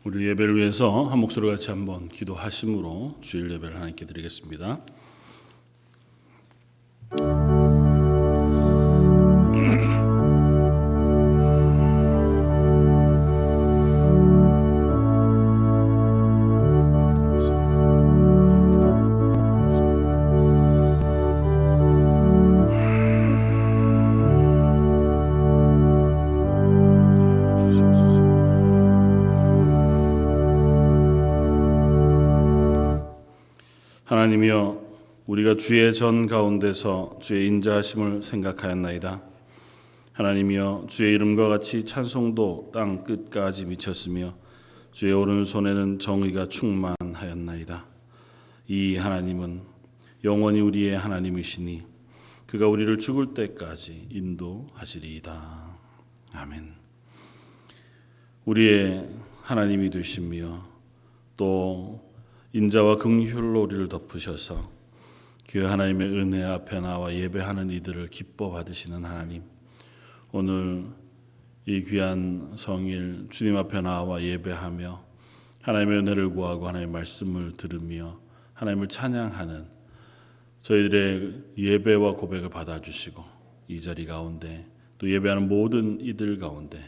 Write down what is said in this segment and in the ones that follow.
우리 예배를 위해서 한 목소리 같이 한번 기도하심으로 주일 예배를 하나님께 드리겠습니다. 하나님이여, 우리가 주의 전 가운데서 주의 인자하심을 생각하였나이다. 하나님이여, 주의 이름과 같이 찬송도 땅 끝까지 미쳤으며 주의 오른손에는 정의가 충만하였나이다. 이 하나님은 영원히 우리의 하나님이시니 그가 우리를 죽을 때까지 인도하시리이다. 아멘. 우리의 하나님이 되시며 또 인자와 긍휼로 우리를 덮으셔서 그 하나님의 은혜 앞에 나와 예배하는 이들을 기뻐 받으시는 하나님, 오늘 이 귀한 성일 주님 앞에 나와 예배하며 하나님의 은혜를 구하고 하나님의 말씀을 들으며 하나님을 찬양하는 저희들의 예배와 고백을 받아주시고 이 자리 가운데 또 예배하는 모든 이들 가운데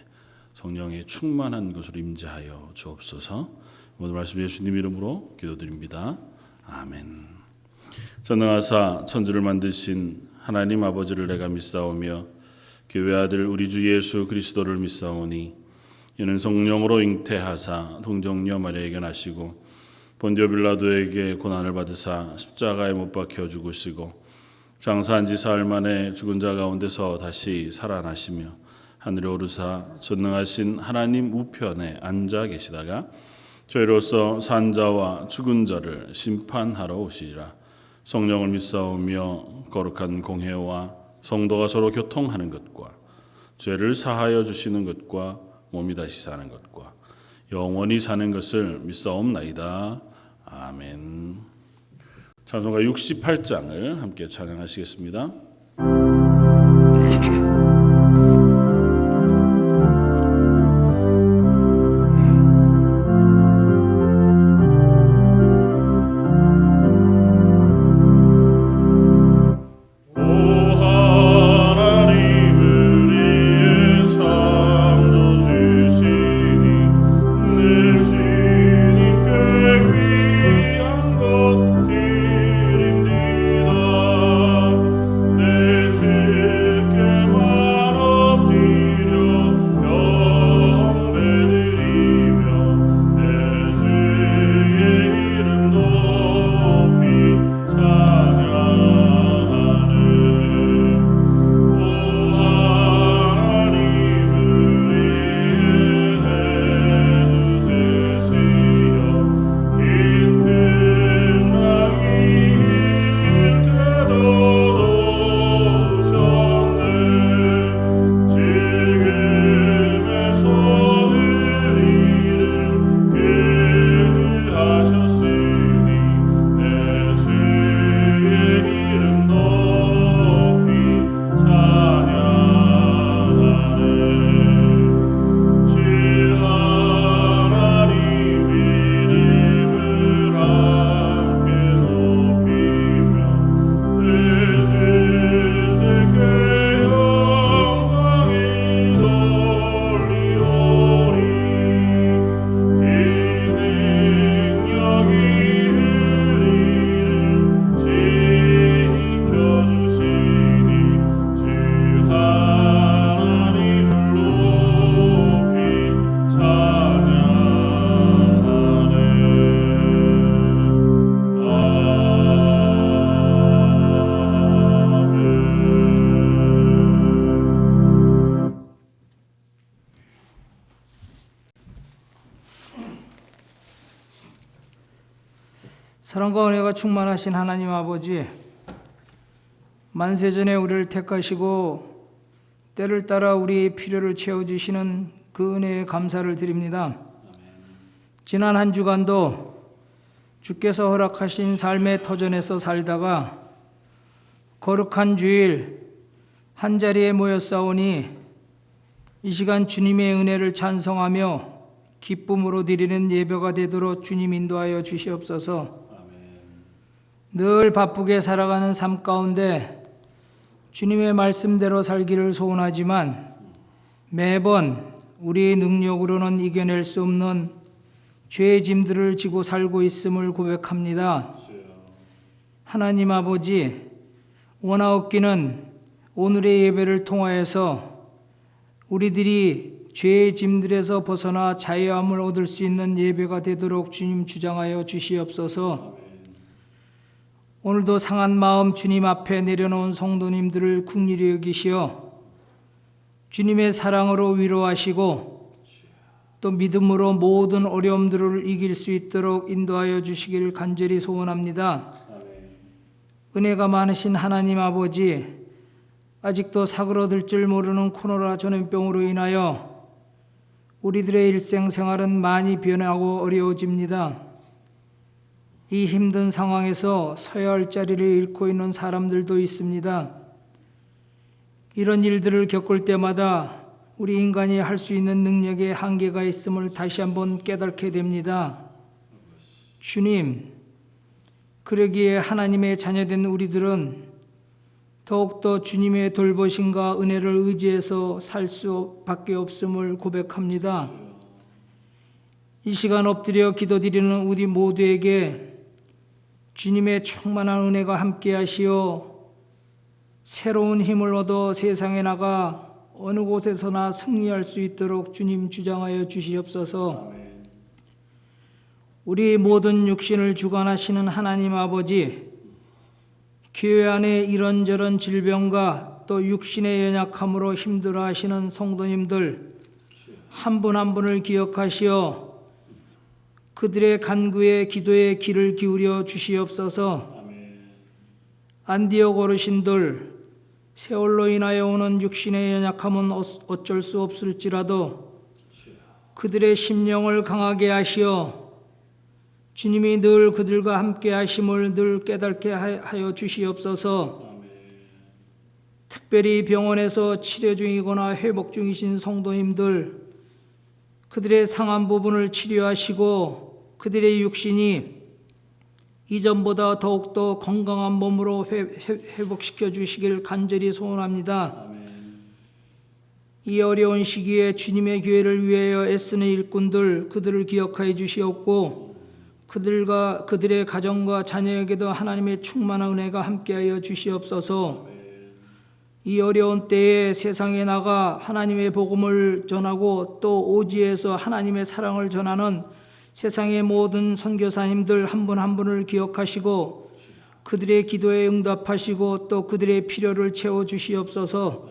성령의 충만한 것으로 임재하여 주옵소서. 오늘 말씀 예수님 이름으로 기도드립니다. 아멘. 전능하사 천지를 만드신 하나님 아버지를 내가 믿사오며 그 외아들 우리 주 예수 그리스도를 믿사오니 이는 성령으로 잉태하사 동정녀 마리아에게 나시고 본디오 빌라도에게 고난을 받으사 십자가에 못 박혀 죽으시고 장사한 지 사흘 만에 죽은 자 가운데서 다시 살아나시며 하늘에 오르사 전능하신 하나님 우편에 앉아 계시다가 저희로서 산 자와 죽은 자를 심판하러 오시리라. 성령을 믿사오며 거룩한 공회와 성도가 서로 교통하는 것과 죄를 사하여 주시는 것과 몸이 다시 사는 것과 영원히 사는 것을 믿사옵나이다. 아멘. 찬송가 68장을 함께 찬양하시겠습니다. 사랑과 은혜가 충만하신 하나님 아버지, 만세전에 우리를 택하시고 때를 따라 우리의 필요를 채워주시는 그 은혜에 감사를 드립니다. 지난 한 주간도 주께서 허락하신 삶의 터전에서 살다가 거룩한 주일 한자리에 모였사오니 이 시간 주님의 은혜를 찬송하며 기쁨으로 드리는 예배가 되도록 주님 인도하여 주시옵소서. 늘 바쁘게 살아가는 삶 가운데 주님의 말씀대로 살기를 소원하지만 매번 우리의 능력으로는 이겨낼 수 없는 죄의 짐들을 지고 살고 있음을 고백합니다. 하나님 아버지, 원하옵기는 오늘의 예배를 통하여서 우리들이 죄의 짐들에서 벗어나 자유함을 얻을 수 있는 예배가 되도록 주님 주장하여 주시옵소서. 오늘도 상한 마음 주님 앞에 내려놓은 성도님들을 긍휼히 여기시어 주님의 사랑으로 위로하시고 또 믿음으로 모든 어려움들을 이길 수 있도록 인도하여 주시길 간절히 소원합니다. 은혜가 많으신 하나님 아버지, 아직도 사그러들 줄 모르는 코로나 전염병으로 인하여 우리들의 일생생활은 많이 변하고 어려워집니다. 이 힘든 상황에서 서야 할 자리를 잃고 있는 사람들도 있습니다. 이런 일들을 겪을 때마다 우리 인간이 할 수 있는 능력에 한계가 있음을 다시 한번 깨닫게 됩니다. 주님, 그러기에 하나님의 자녀된 우리들은 더욱더 주님의 돌보심과 은혜를 의지해서 살 수밖에 없음을 고백합니다. 이 시간 엎드려 기도드리는 우리 모두에게 주님의 충만한 은혜가 함께하시어 새로운 힘을 얻어 세상에 나가 어느 곳에서나 승리할 수 있도록 주님 주장하여 주시옵소서. 우리 모든 육신을 주관하시는 하나님 아버지, 교회 안에 이런저런 질병과 또 육신의 연약함으로 힘들어하시는 성도님들 한 분 한 분을 기억하시어 그들의 간구에 기도에 귀를 기울여 주시옵소서. 안디옥 어르신들, 세월로 인하여 오는 육신의 연약함은 어쩔 수 없을지라도 그들의 심령을 강하게 하시어 주님이 늘 그들과 함께 하심을 늘 깨닫게 하여 주시옵소서. 특별히 병원에서 치료 중이거나 회복 중이신 성도님들, 그들의 상한 부분을 치료하시고 그들의 육신이 이전보다 더욱더 건강한 몸으로 회복시켜 주시길 간절히 소원합니다. 이 어려운 시기에 주님의 교회를 위하여 애쓰는 일꾼들, 그들을 기억하여 주시옵고 그들의 가정과 자녀에게도 하나님의 충만한 은혜가 함께하여 주시옵소서. 이 어려운 때에 세상에 나가 하나님의 복음을 전하고 또 오지에서 하나님의 사랑을 전하는 세상의 모든 선교사님들 한 분 한 분을 기억하시고 그들의 기도에 응답하시고 또 그들의 필요를 채워주시옵소서.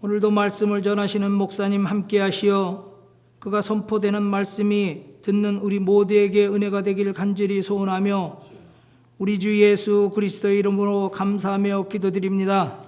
오늘도 말씀을 전하시는 목사님 함께 하시어 그가 선포되는 말씀이 듣는 우리 모두에게 은혜가 되기를 간절히 소원하며 우리 주 예수 그리스도의 이름으로 감사하며 기도드립니다.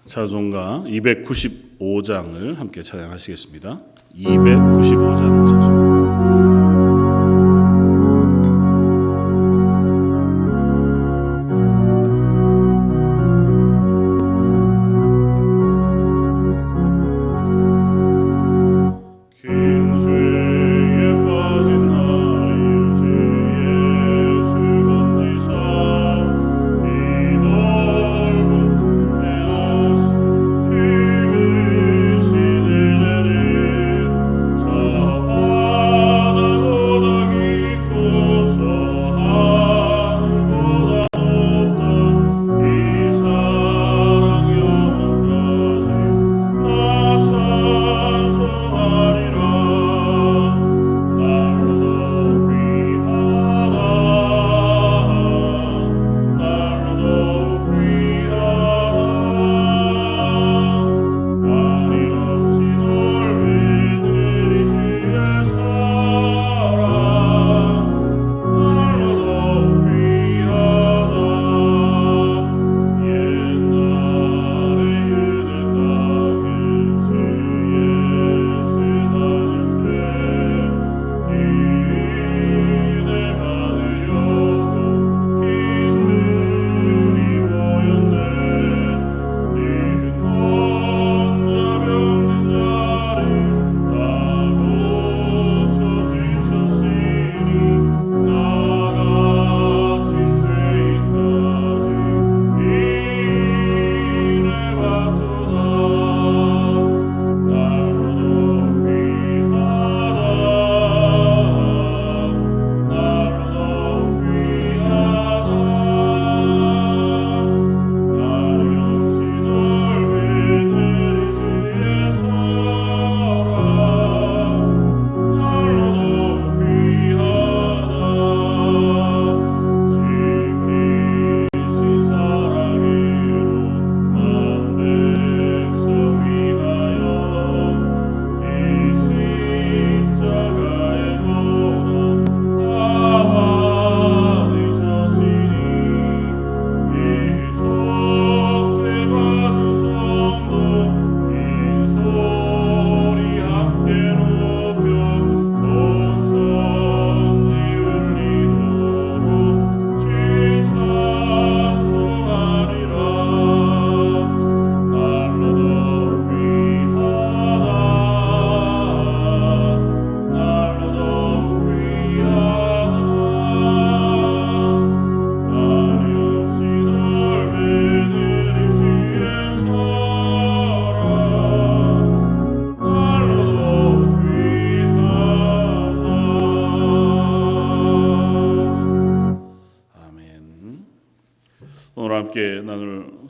찬송가 295장을 함께 찬양하시겠습니다. 295장 찬송. 저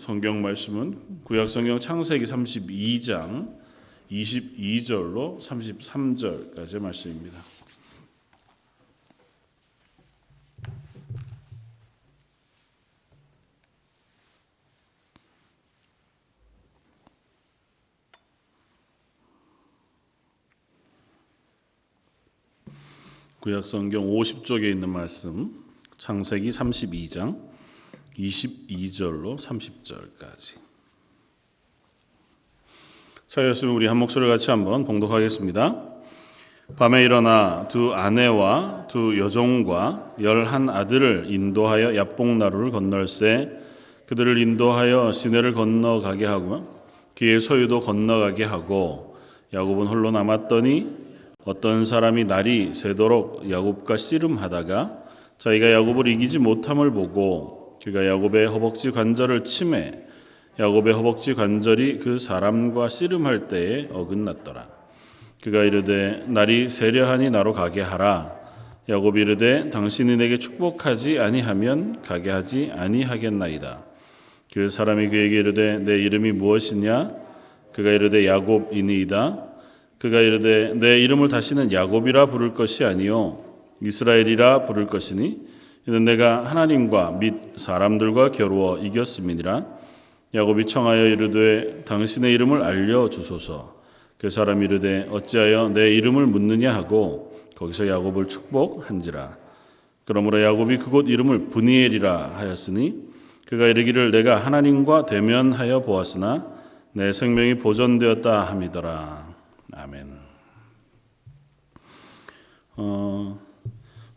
성경 말씀은 구약 성경 창세기 32장 22절로 33절까지의 말씀입니다. 구약 성경 50쪽에 있는 말씀, 창세기 32장 22절로 30절까지. 차였으면 우리 한 목소리 같이 한번 봉독하겠습니다. 밤에 일어나 두 아내와 두 여종과 11 아들을 인도하여 야복나루를 건널세 그들을 인도하여 시내를 건너가게 하고 그의 소유도 건너가게 하고 야곱은 홀로 남았더니 어떤 사람이 날이 새도록 야곱과 씨름하다가 자기가 야곱을 이기지 못함을 보고 그가 야곱의 허벅지 관절을 치매 야곱의 허벅지 관절이 그 사람과 씨름할 때에 어긋났더라. 그가 이르되 날이 세려하니 나로 가게 하라. 야곱이 이르되 당신이 내게 축복하지 아니하면 가게 하지 아니하겠나이다. 그 사람이 그에게 이르되 내 이름이 무엇이냐? 그가 이르되 야곱이니이다. 그가 이르되 내 이름을 다시는 야곱이라 부를 것이 아니요 이스라엘이라 부를 것이니 이는 내가 하나님과 및 사람들과 겨루어 이겼음이니라. 야곱이 청하여 이르되 당신의 이름을 알려주소서. 그 사람이 이르되 어찌하여 내 이름을 묻느냐 하고 거기서 야곱을 축복한지라. 그러므로 야곱이 그곳 이름을 브니엘이라 하였으니 그가 이르기를 내가 하나님과 대면하여 보았으나 내 생명이 보존되었다 함이더라. 아멘.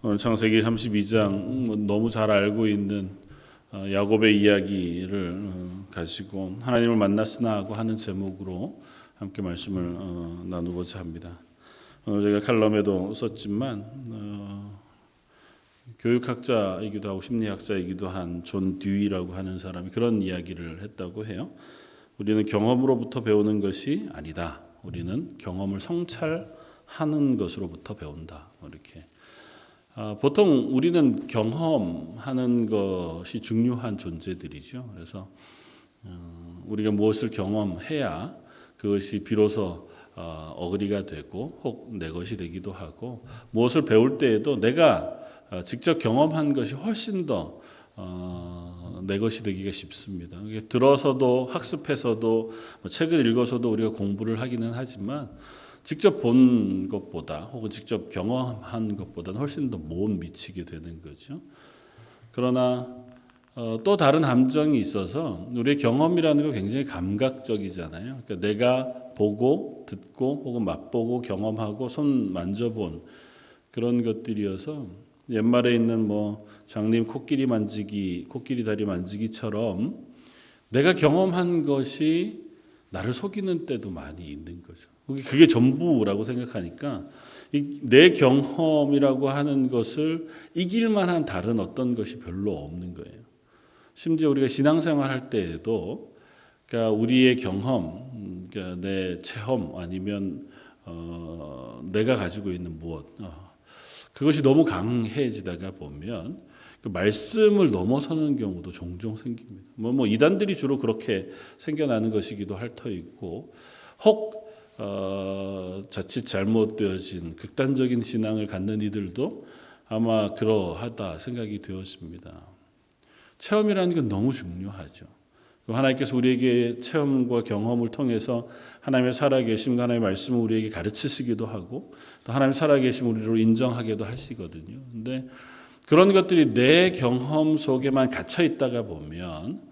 오늘 창세기 32장 너무 잘 알고 있는 야곱의 이야기를 가지고 하나님을 만났으나 하고 하는 제목으로 함께 말씀을 나누고자 합니다. 제가 칼럼에도 썼지만 교육학자이기도 하고 심리학자이기도 한 존 듀이라고 하는 사람이 그런 이야기를 했다고 해요. 우리는 경험으로부터 배우는 것이 아니다. 우리는 경험을 성찰하는 것으로부터 배운다. 이렇게. 보통 우리는 경험하는 것이 중요한 존재들이죠. 그래서 우리가 무엇을 경험해야 그것이 비로소 어그리가 되고 혹 내 것이 되기도 하고 무엇을 배울 때에도 내가 직접 경험한 것이 훨씬 더 내 것이 되기가 쉽습니다. 들어서도 학습해서도 책을 읽어서도 우리가 공부를 하기는 하지만 직접 본 것보다 혹은 직접 경험한 것보다는 훨씬 더 못 미치게 되는 거죠. 그러나 또 다른 함정이 있어서 우리의 경험이라는 건 굉장히 감각적이잖아요. 그러니까 내가 보고 듣고 혹은 맛보고 경험하고 손 만져본 그런 것들이어서 옛말에 있는 장님 코끼리 만지기, 코끼리 다리 만지기처럼 내가 경험한 것이 나를 속이는 때도 많이 있는 거죠. 그게 전부라고 생각하니까 내 경험이라고 하는 것을 이길 만한 다른 어떤 것이 별로 없는 거예요. 심지어 우리가 신앙생활 할 때에도 그러니까 우리의 경험, 그러니까 내 체험 아니면 내가 가지고 있는 무엇 그것이 너무 강해지다가 보면 그 말씀을 넘어서는 경우도 종종 생깁니다. 이단들이 주로 그렇게 생겨나는 것이기도 할 터이고 혹 자칫 잘못되어진 극단적인 신앙을 갖는 이들도 아마 그러하다 생각이 되었습니다. 체험이라는 건 너무 중요하죠. 하나님께서 우리에게 체험과 경험을 통해서 하나님의 살아계심과 하나님의 말씀을 우리에게 가르치시기도 하고 또 하나님의 살아계심을 우리로 인정하기도 하시거든요. 그런데 그런 것들이 내 경험 속에만 갇혀 있다가 보면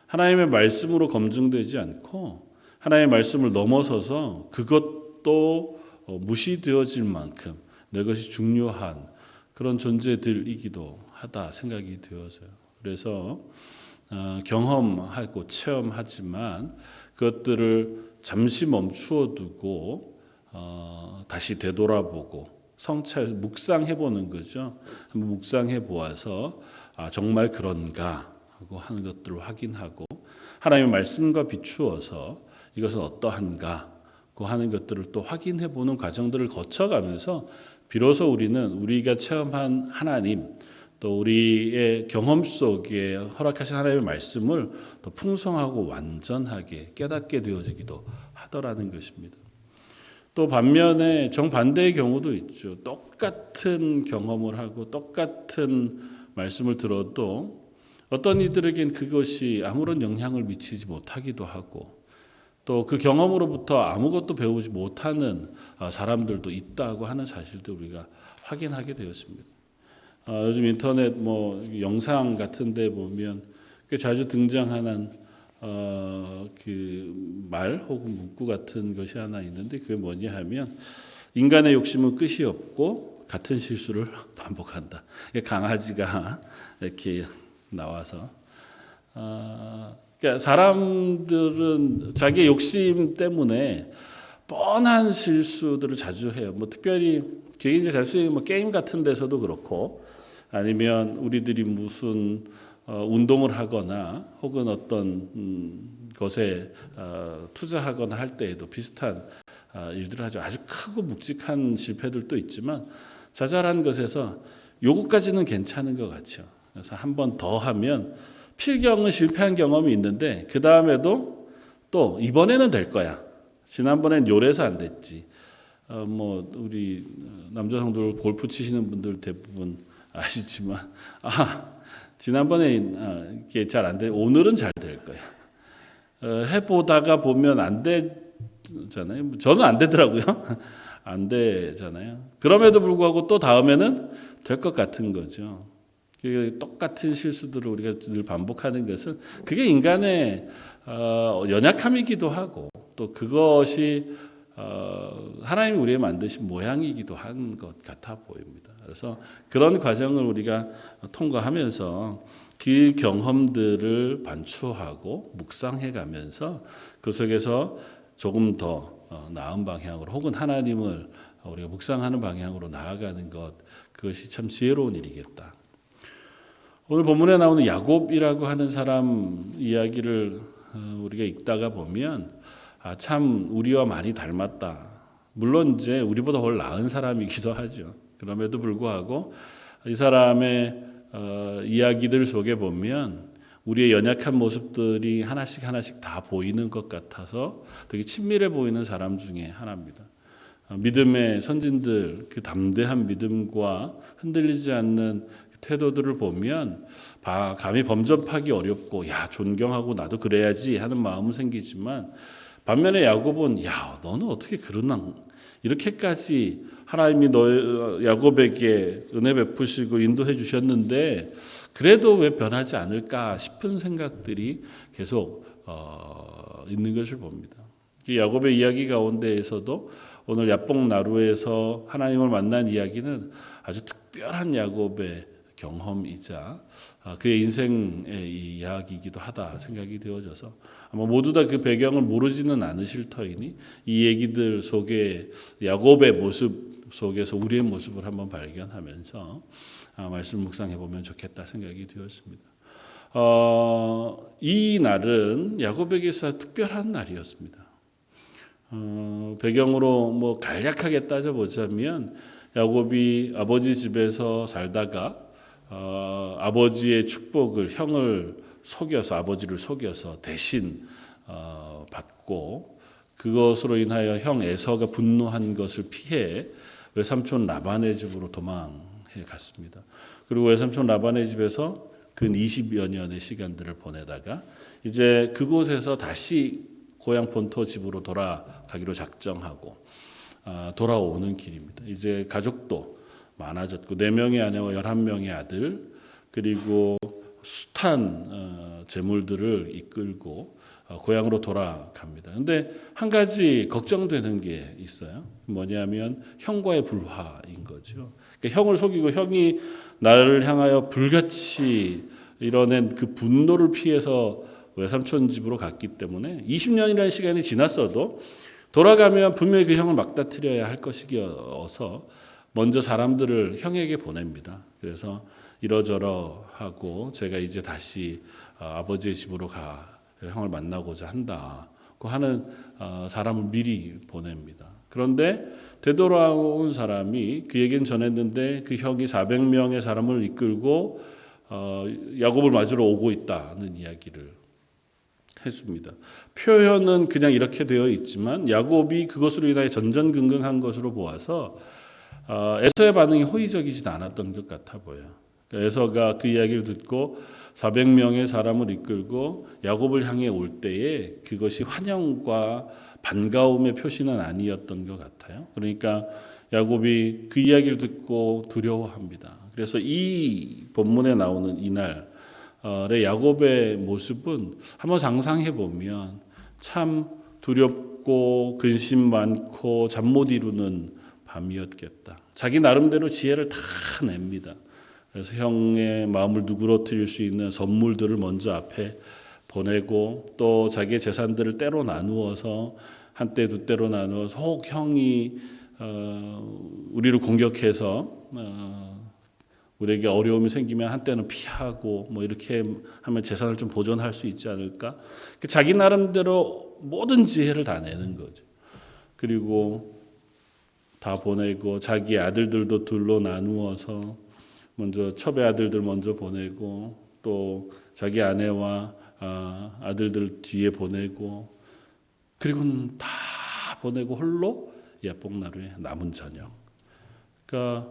하나님의 말씀으로 검증되지 않고 하나님의 말씀을 넘어서서 그것도 무시되어질 만큼 내 것이 중요한 그런 존재들이기도 하다 생각이 되어서요. 그래서 경험하고 체험하지만 그것들을 잠시 멈추어 두고 다시 되돌아보고 묵상해 보는 거죠. 한번 묵상해 보아서 정말 그런가 하고 하는 것들을 확인하고 하나님의 말씀과 비추어서 이것은 어떠한가 하는 것들을 또 확인해 보는 과정들을 거쳐가면서 비로소 우리는 우리가 체험한 하나님 또 우리의 경험 속에 허락하신 하나님의 말씀을 더 풍성하고 완전하게 깨닫게 되어지기도 하더라는 것입니다. 또 반면에 정반대의 경우도 있죠. 똑같은 경험을 하고 똑같은 말씀을 들어도 어떤 이들에겐 그것이 아무런 영향을 미치지 못하기도 하고 또 그 경험으로부터 아무것도 배우지 못하는 사람들도 있다고 하는 사실도 우리가 확인하게 되었습니다. 요즘 인터넷 영상 같은 데 보면 꽤 자주 등장하는 그 말 혹은 문구 같은 것이 하나 있는데 그게 뭐냐 하면 인간의 욕심은 끝이 없고 같은 실수를 반복한다. 강아지가 이렇게 나와서 그러니까 사람들은 자기의 욕심 때문에 뻔한 실수들을 자주 해요. 특별히 이제 잘 쓰이는 게임 같은 데서도 그렇고 아니면 우리들이 무슨 운동을 하거나 혹은 어떤 것에 투자하거나 할 때에도 비슷한 일들을 하죠. 아주 크고 묵직한 실패들도 있지만 자잘한 것에서 요거까지는 괜찮은 것 같죠. 그래서 한 번 더 하면 필경은 실패한 경험이 있는데 그 다음에도 또 이번에는 될 거야. 지난번엔 요래서 안 됐지. 우리 남자 성도들 골프 치시는 분들 대부분 아시지만 지난번에 이게 잘 안 돼. 오늘은 잘 될 거야. 해보다가 보면 안 되잖아요. 저는 안 되더라고요. 안 되잖아요. 그럼에도 불구하고 또 다음에는 될 것 같은 거죠. 똑같은 실수들을 우리가 늘 반복하는 것은 그게 인간의 연약함이기도 하고 또 그것이 하나님이 우리의 만드신 모양이기도 한 것 같아 보입니다. 그래서 그런 과정을 우리가 통과하면서 그 경험들을 반추하고 묵상해 가면서 그 속에서 조금 더 나은 방향으로 혹은 하나님을 우리가 묵상하는 방향으로 나아가는 것 그것이 참 지혜로운 일이겠다. 오늘 본문에 나오는 야곱이라고 하는 사람 이야기를 우리가 읽다가 보면 참 우리와 많이 닮았다. 물론 이제 우리보다 훨 나은 사람이기도 하죠. 그럼에도 불구하고 이 사람의 이야기들 속에 보면 우리의 연약한 모습들이 하나씩 다 보이는 것 같아서 되게 친밀해 보이는 사람 중에 하나입니다. 믿음의 선진들 그 담대한 믿음과 흔들리지 않는 태도들을 보면 감히 범접하기 어렵고 존경하고 나도 그래야지 하는 마음은 생기지만 반면에 야곱은 너는 어떻게 그러나 이렇게까지 하나님이 야곱에게 은혜 베푸시고 인도해 주셨는데 그래도 왜 변하지 않을까 싶은 생각들이 계속 있는 것을 봅니다. 야곱의 이야기 가운데에서도 오늘 야복 나루에서 하나님을 만난 이야기는 아주 특별한 야곱의 경험이자 그의 인생의 이야기이기도 하다 생각이 되어져서 아마 모두 다 그 배경을 모르지는 않으실 터이니 이 얘기들 속에 야곱의 모습 속에서 우리의 모습을 한번 발견하면서 말씀 묵상해 보면 좋겠다 생각이 되었습니다. 이 날은 야곱에게 있어 특별한 날이었습니다. 배경으로 간략하게 따져보자면 야곱이 아버지 집에서 살다가 아버지의 축복을 아버지를 속여서 대신 받고 그것으로 인하여 형 에서가 분노한 것을 피해 외삼촌 라반의 집으로 도망해 갔습니다. 그리고 외삼촌 라반의 집에서 근 20여 년의 시간들을 보내다가 이제 그곳에서 다시 고향 본토 집으로 돌아가기로 작정하고 돌아오는 길입니다. 이제 가족도 많아졌고 4명의 아내와 11명의 아들 그리고 숱한 재물들을 이끌고 고향으로 돌아갑니다. 그런데 한 가지 걱정되는 게 있어요. 뭐냐면 형과의 불화인 거죠. 그러니까 형을 속이고 형이 나를 향하여 불같이 이뤄낸 그 분노를 피해서 외삼촌 집으로 갔기 때문에 20년이라는 시간이 지났어도 돌아가면 분명히 그 형을 막다트려야 할 것이어서 먼저 사람들을 형에게 보냅니다. 그래서 이러저러 하고 제가 이제 다시 아버지의 집으로 형을 만나고자 한다. 하는 사람을 미리 보냅니다. 그런데 되돌아온 사람이 그에겐 전했는데 그 형이 400명의 사람을 이끌고 야곱을 맞으러 오고 있다는 이야기를 했습니다. 표현은 그냥 이렇게 되어 있지만 야곱이 그것으로 인하여 전전긍긍한 것으로 보아서 에서의 반응이 호의적이진 않았던 것 같아 보여요. 에서가 그 이야기를 듣고 400명의 사람을 이끌고 야곱을 향해 올 때에 그것이 환영과 반가움의 표시는 아니었던 것 같아요. 그러니까 야곱이 그 이야기를 듣고 두려워합니다. 그래서 이 본문에 나오는 이날의 야곱의 모습은 한번 상상해 보면 참 두렵고 근심 많고 잠 못 이루는 밤이었겠다. 자기 나름대로 지혜를 다 냅니다. 그래서 형의 마음을 누그러뜨릴 수 있는 선물들을 먼저 앞에 보내고 또 자기의 재산들을 때로 나누어서 한때 두 때로 나누어서 혹 형이 우리를 공격해서 우리에게 어려움이 생기면 한때는 피하고 뭐 이렇게 하면 재산을 좀 보존할 수 있지 않을까? 자기 나름대로 모든 지혜를 다 내는 거죠. 그리고 다 보내고 자기 아들들도 둘로 나누어서 먼저 첩의 아들들 먼저 보내고 또 자기 아내와 아들들 뒤에 보내고 그리고는 다 보내고 홀로 야복나루에 남은 저녁. 그러니까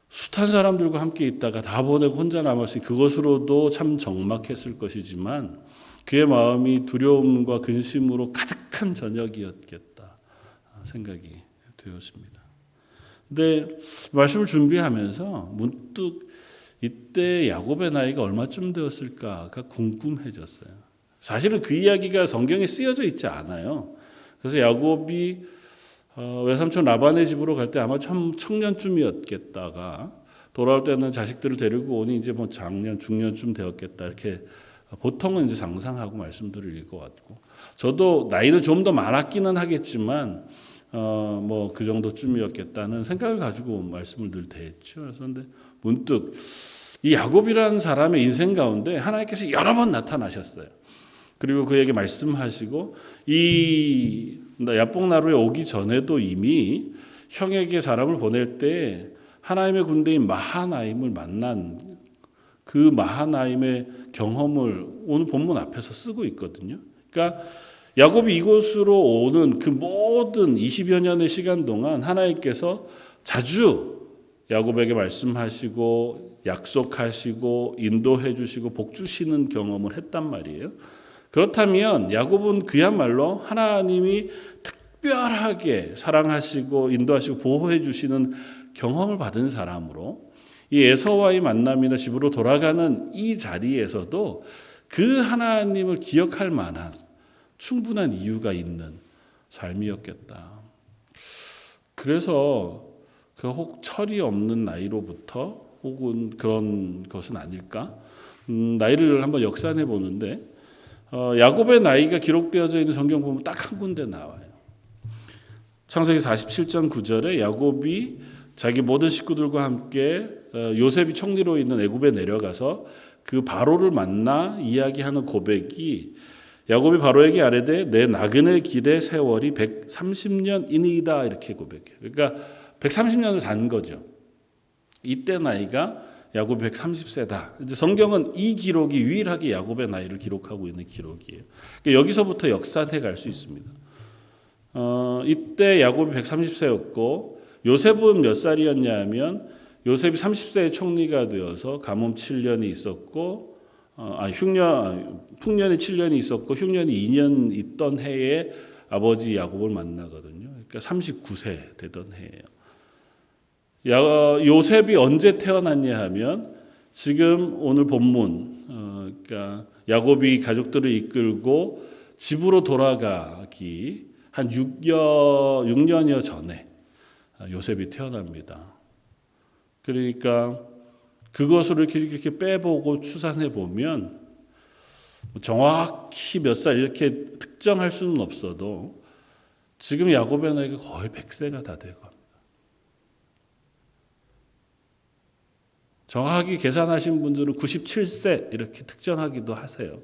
숱한 사람들과 함께 있다가 다 보내고 혼자 남았으니 그것으로도 참 적막했을 것이지만 그의 마음이 두려움과 근심으로 가득한 저녁이었겠다 생각이 되었습니다. 근데 말씀을 준비하면서 문득 이때 야곱의 나이가 얼마쯤 되었을까가 궁금해졌어요. 사실은 그 이야기가 성경에 쓰여져 있지 않아요. 그래서 야곱이 외삼촌 라반의 집으로 갈 때 아마 청년쯤이었겠다가 돌아올 때는 자식들을 데리고 오니 이제 뭐 장년, 중년쯤 되었겠다 이렇게 보통은 이제 상상하고 말씀들을 읽어왔고 저도 나이도 좀 더 많았기는 하겠지만 뭐 그 정도쯤이었겠다는 생각을 가지고 말씀을 늘 대했죠. 그래서 근데 문득 이 야곱이라는 사람의 인생 가운데 하나님께서 여러 번 나타나셨어요. 그리고 그에게 말씀하시고 이 야복나루에 오기 전에도 이미 형에게 사람을 보낼 때 하나님의 군대인 마하나임을 만난 그 마하나임의 경험을 오늘 본문 앞에서 쓰고 있거든요. 그러니까 야곱이 이곳으로 오는 그 모든 20여 년의 시간 동안 하나님께서 자주 야곱에게 말씀하시고 약속하시고 인도해 주시고 복 주시는 경험을 했단 말이에요. 그렇다면 야곱은 그야말로 하나님이 특별하게 사랑하시고 인도하시고 보호해 주시는 경험을 받은 사람으로 이 에서와의 만남이나 집으로 돌아가는 이 자리에서도 그 하나님을 기억할 만한 충분한 이유가 있는 삶이었겠다. 그래서 그 혹 철이 없는 나이로부터 혹은 그런 것은 아닐까? 나이를 한번 역산해 보는데 야곱의 나이가 기록되어져 있는 성경 보면 딱 한 군데 나와요. 창세기 47장 9절에 야곱이 자기 모든 식구들과 함께 요셉이 총리로 있는 애굽에 내려가서 그 바로를 만나 이야기하는 고백이 야곱이 바로에게 아뢰되 내 나그네 길의 세월이 130년이니이다 이렇게 고백해요. 그러니까 130년을 산 거죠. 이때 나이가 야곱 130세다. 이제 성경은 이 기록이 유일하게 야곱의 나이를 기록하고 있는 기록이에요. 그러니까 여기서부터 역산해 갈 수 있습니다. 이때 야곱이 130세였고 요셉은 몇 살이었냐 하면 요셉이 30세에 총리가 되어서 가뭄 7년이 있었고 풍년이 7년이 있었고 흉년이 2년 있던 해에 아버지 야곱을 만나거든요. 그러니까 39세 되던 해예요. 요셉이 언제 태어났냐 하면 지금 오늘 본문 그러니까 야곱이 가족들을 이끌고 집으로 돌아가기 한 6년여 전에 요셉이 태어납니다. 그러니까 그것을 이렇게 빼보고 추산해 보면 정확히 몇 살 이렇게 특정할 수는 없어도 지금 야곱의 나이가 거의 100세가 다 되고 정확하게 계산하신 분들은 97세 이렇게 특정하기도 하세요.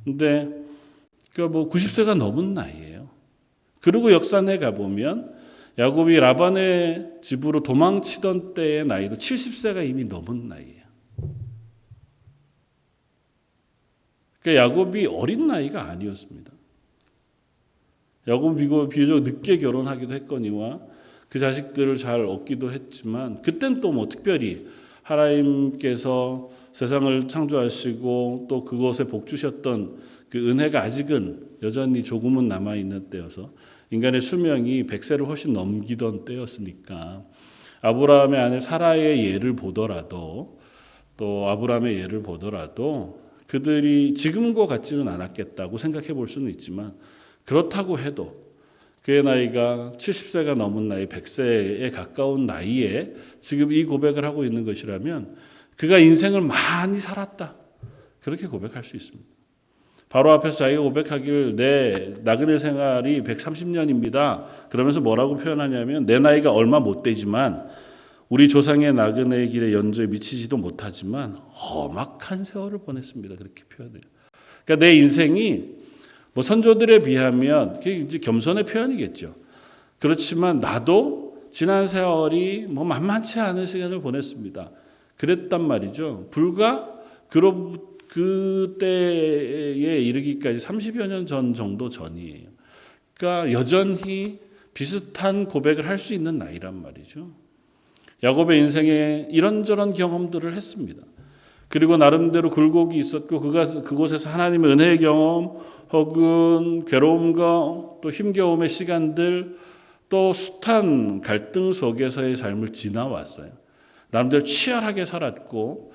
근데 그러니까 뭐 90세가 넘은 나이예요. 그리고 역산해 가보면 야곱이 라반의 집으로 도망치던 때의 나이도 70세가 이미 넘은 나이예요. 그러니까 야곱이 어린 나이가 아니었습니다. 야곱은 비교적 늦게 결혼하기도 했거니와 그 자식들을 잘 얻기도 했지만 그땐 또 뭐 특별히 하나님께서 세상을 창조하시고 또 그것에 복 주셨던 그 은혜가 아직은 여전히 조금은 남아있는 때여서 인간의 수명이 100세를 훨씬 넘기던 때였으니까 아브라함의 아내 사라의 예를 보더라도 또 아브라함의 예를 보더라도 그들이 지금과 같지는 않았겠다고 생각해 볼 수는 있지만 그렇다고 해도 그의 나이가 70세가 넘은 나이, 100세에 가까운 나이에 지금 이 고백을 하고 있는 것이라면 그가 인생을 많이 살았다. 그렇게 고백할 수 있습니다. 바로 앞에서 자기가 고백하길 내 나그네 생활이 130년입니다. 그러면서 뭐라고 표현하냐면 내 나이가 얼마 못 되지만 우리 조상의 나그네의 길에 연조에 미치지도 못하지만 험악한 세월을 보냈습니다. 그렇게 표현해요. 그러니까 내 인생이 뭐 선조들에 비하면 그게 이제 겸손의 표현이겠죠. 그렇지만 나도 지난 세월이 뭐 만만치 않은 시간을 보냈습니다. 그랬단 말이죠. 불과 그때에 이르기까지 30여 년 전 정도 전이에요. 그러니까 여전히 비슷한 고백을 할 수 있는 나이란 말이죠. 야곱의 인생에 이런저런 경험들을 했습니다. 그리고 나름대로 굴곡이 있었고 그곳에서 하나님의 은혜의 경험 혹은 괴로움과 또 힘겨움의 시간들 또 숱한 갈등 속에서의 삶을 지나왔어요. 나름대로 치열하게 살았고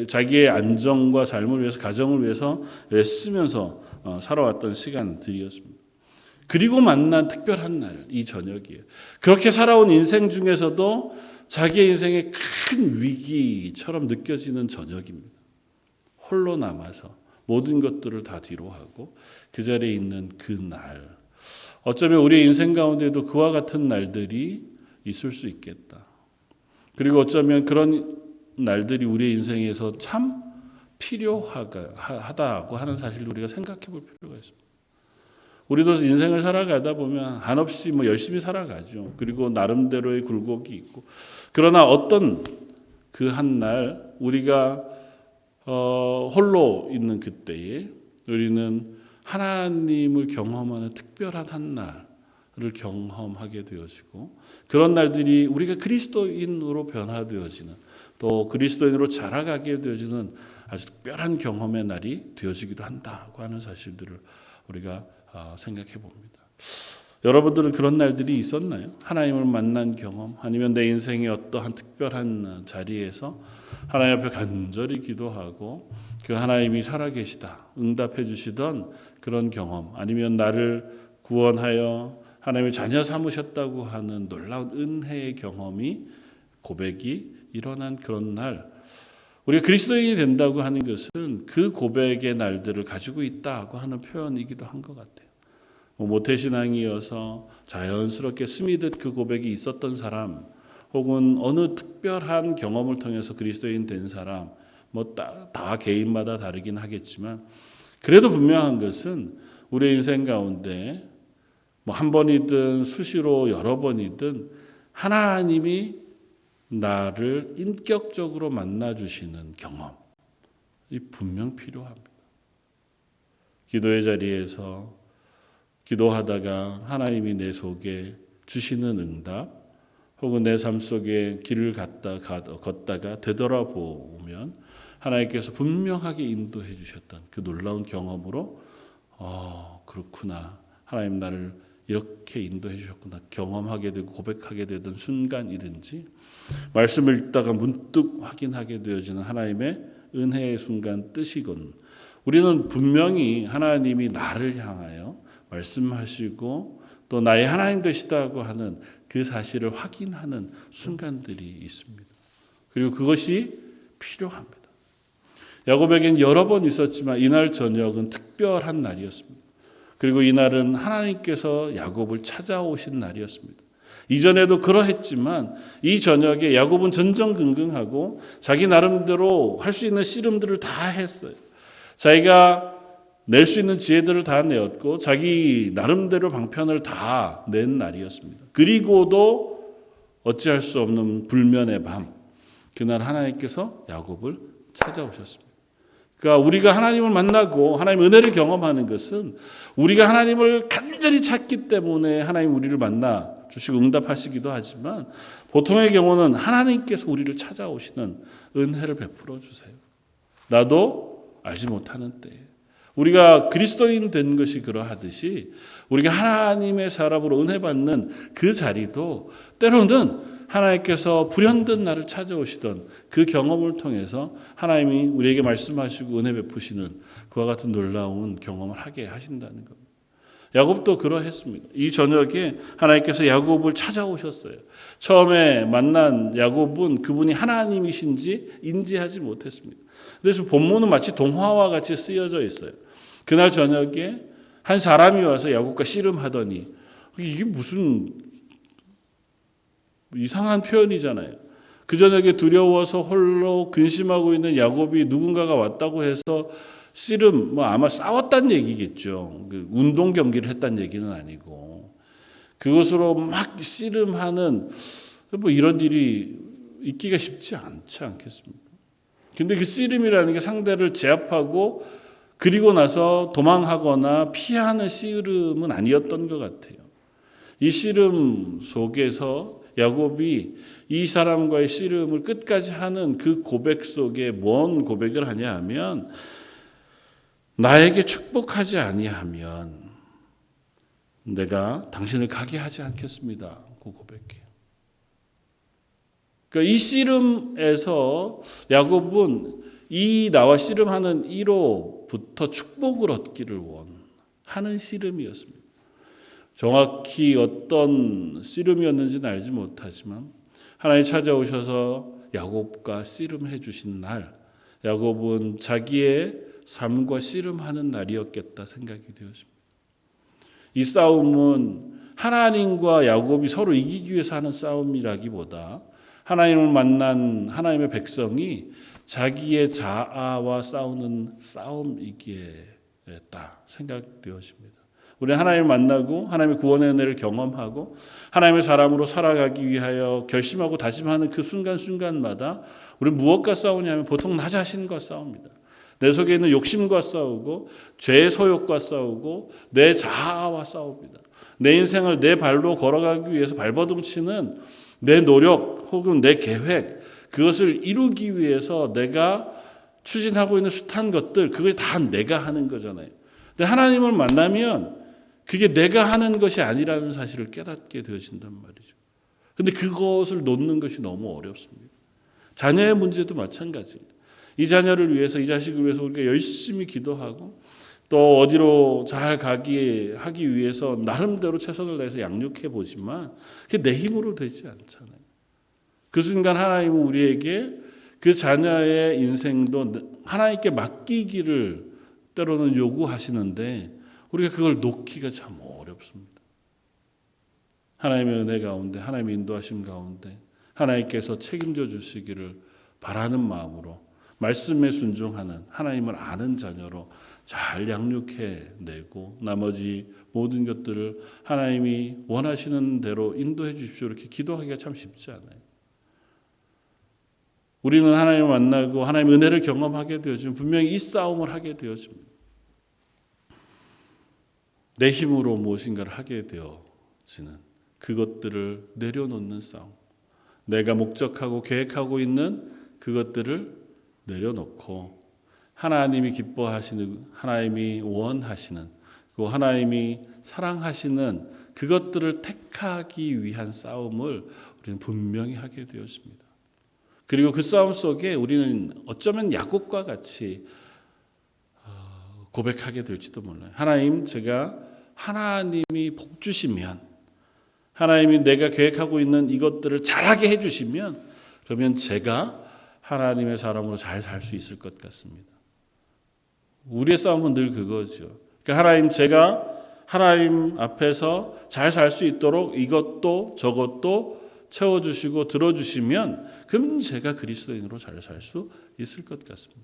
자기의 안정과 삶을 위해서 가정을 위해서 애쓰면서 살아왔던 시간들이었습니다. 그리고 만난 특별한 날, 이 저녁이에요. 그렇게 살아온 인생 중에서도 자기의 인생의 큰 위기처럼 느껴지는 저녁입니다. 홀로 남아서 모든 것들을 다 뒤로하고 그 자리에 있는 그 날. 어쩌면 우리의 인생 가운데도 그와 같은 날들이 있을 수 있겠다. 그리고 어쩌면 그런 날들이 우리의 인생에서 참 필요하다고 하는 사실을 우리가 생각해 볼 필요가 있습니다. 우리도 인생을 살아가다 보면 한없이 뭐 열심히 살아가죠. 그리고 나름대로의 굴곡이 있고. 그러나 어떤 그 한 날 우리가 홀로 있는 그때에 우리는 하나님을 경험하는 특별한 한 날을 경험하게 되어지고 그런 날들이 우리가 그리스도인으로 변화되어지는 또 그리스도인으로 자라가게 되어지는 아주 특별한 경험의 날이 되어지기도 한다고 하는 사실들을 우리가 생각해 봅니다. 여러분들은 그런 날들이 있었나요? 하나님을 만난 경험 아니면 내 인생의 어떠한 특별한 자리에서 하나님 앞에 간절히 기도하고 그 하나님이 살아계시다 응답해 주시던 그런 경험 아니면 나를 구원하여 하나님의 자녀 삼으셨다고 하는 놀라운 은혜의 경험이 고백이 일어난 그런 날 우리가 그리스도인이 된다고 하는 것은 그 고백의 날들을 가지고 있다고 하는 표현이기도 한 것 같아요. 모태신앙이어서 자연스럽게 스미듯 그 고백이 있었던 사람 혹은 어느 특별한 경험을 통해서 그리스도인 된 사람 다 개인마다 다르긴 하겠지만 그래도 분명한 것은 우리의 인생 가운데 한 번이든 수시로 여러 번이든 하나님이 나를 인격적으로 만나주시는 경험이 분명 필요합니다. 기도의 자리에서 기도하다가 하나님이 내 속에 주시는 응답 혹은 내 삶 속에 길을 걷다가 되돌아보면 하나님께서 분명하게 인도해 주셨던 그 놀라운 경험으로 그렇구나. 하나님 나를 이렇게 인도해 주셨구나. 경험하게 되고 고백하게 되던 순간이든지 말씀을 읽다가 문득 확인하게 되어지는 하나님의 은혜의 순간 뜻이건 우리는 분명히 하나님이 나를 향하여 말씀하시고 또 나의 하나님 되시다고 하는 그 사실을 확인하는 순간들이 있습니다. 그리고 그것이 필요합니다. 야곱에겐 여러 번 있었지만 이날 저녁은 특별한 날이었습니다. 그리고 이날은 하나님께서 야곱을 찾아오신 날이었습니다. 이전에도 그러했지만 이 저녁에 야곱은 전전긍긍하고 자기 나름대로 할 수 있는 씨름들을 다 했어요. 자기가 낼 수 있는 지혜들을 다 내었고 자기 나름대로 방편을 다 낸 날이었습니다. 그리고도 어찌할 수 없는 불면의 밤, 그날 하나님께서 야곱을 찾아오셨습니다. 그러니까 우리가 하나님을 만나고 하나님 은혜를 경험하는 것은 우리가 하나님을 간절히 찾기 때문에 하나님 우리를 만나 주시고 응답하시기도 하지만 보통의 경우는 하나님께서 우리를 찾아오시는 은혜를 베풀어 주세요. 나도 알지 못하는 때에 우리가 그리스도인 된 것이 그러하듯이 우리가 하나님의 사람으로 은혜 받는 그 자리도 때로는 하나님께서 불현듯 나를 찾아오시던 그 경험을 통해서 하나님이 우리에게 말씀하시고 은혜 베푸시는 그와 같은 놀라운 경험을 하게 하신다는 겁니다. 야곱도 그러했습니다. 이 저녁에 하나님께서 야곱을 찾아오셨어요. 처음에 만난 야곱은 그분이 하나님이신지 인지하지 못했습니다. 그래서 본문은 마치 동화와 같이 쓰여져 있어요. 그날 저녁에 한 사람이 와서 야곱과 씨름하더니 이게 무슨 이상한 표현이잖아요. 그 저녁에 두려워서 홀로 근심하고 있는 야곱이 누군가가 왔다고 해서 씨름, 아마 싸웠다는 얘기겠죠. 운동 경기를 했다는 얘기는 아니고 그것으로 막 씨름하는 이런 일이 있기가 쉽지 않지 않겠습니까? 근데 그 씨름이라는 게 상대를 제압하고 그리고 나서 도망하거나 피하는 씨름은 아니었던 것 같아요. 이 씨름 속에서 야곱이 이 사람과의 씨름을 끝까지 하는 그 고백 속에 뭔 고백을 하냐 하면 나에게 축복하지 아니하면 내가 당신을 가게 하지 않겠습니다. 그 고백해요. 그러니까 이 씨름에서 야곱은 이 나와 씨름하는 이로부터 축복을 얻기를 원하는 씨름이었습니다. 정확히 어떤 씨름이었는지는 알지 못하지만 하나님 찾아오셔서 야곱과 씨름해 주신 날, 야곱은 자기의 삶과 씨름하는 날이었겠다 생각이 되었습니다. 이 싸움은 하나님과 야곱이 서로 이기기 위해서 하는 싸움이라기보다 하나님을 만난 하나님의 백성이 자기의 자아와 싸우는 싸움이기였다 생각되어집니다. 우리는 하나님을 만나고 하나님의 구원의 은혜를 경험하고 하나님의 사람으로 살아가기 위하여 결심하고 다짐하는 그 순간순간마다 우리는 무엇과 싸우냐면 보통 나 자신과 싸웁니다. 내 속에 있는 욕심과 싸우고 죄의 소욕과 싸우고 내 자아와 싸웁니다. 내 인생을 내 발로 걸어가기 위해서 발버둥치는 내 노력 혹은 내 계획, 그것을 이루기 위해서 내가 추진하고 있는 숱한 것들, 그걸 다 내가 하는 거잖아요. 근데 하나님을 만나면 그게 내가 하는 것이 아니라는 사실을 깨닫게 되어진단 말이죠. 근데 그것을 놓는 것이 너무 어렵습니다. 자녀의 문제도 마찬가지입니다. 이 자녀를 위해서, 이 자식을 위해서 우리가 열심히 기도하고 또 어디로 잘 가게 하기 위해서 나름대로 최선을 다해서 양육해 보지만 그게 내 힘으로 되지 않잖아요. 그 순간 하나님은 우리에게 그 자녀의 인생도 하나님께 맡기기를 때로는 요구하시는데 우리가 그걸 놓기가 참 어렵습니다. 하나님의 은혜 가운데, 하나님의 인도하심 가운데 하나님께서 책임져 주시기를 바라는 마음으로 말씀에 순종하는 하나님을 아는 자녀로 잘 양육해내고 나머지 모든 것들을 하나님이 원하시는 대로 인도해 주십시오. 이렇게 기도하기가 참 쉽지 않아요. 우리는 하나님을 만나고 하나님의 은혜를 경험하게 되어지면 분명히 이 싸움을 하게 되어집니다. 내 힘으로 무엇인가를 하게 되어지는 그것들을 내려놓는 싸움. 내가 목적하고 계획하고 있는 그것들을 내려놓고 하나님이 기뻐하시는, 하나님이 원하시는, 그 하나님이 사랑하시는 그것들을 택하기 위한 싸움을 우리는 분명히 하게 되었습니다. 그리고 그 싸움 속에 우리는 어쩌면 야곱과 같이 고백하게 될지도 몰라요. 하나님, 제가 하나님이 복 주시면, 하나님이 내가 계획하고 있는 이것들을 잘하게 해주시면 그러면 제가 하나님의 사람으로 잘 살 수 있을 것 같습니다. 우리의 싸움은 늘 그거죠. 그러니까 하나님, 제가 하나님 앞에서 잘 살 수 있도록 이것도 저것도 채워주시고 들어주시면 그럼 제가 그리스도인으로 잘 살 수 있을 것 같습니다.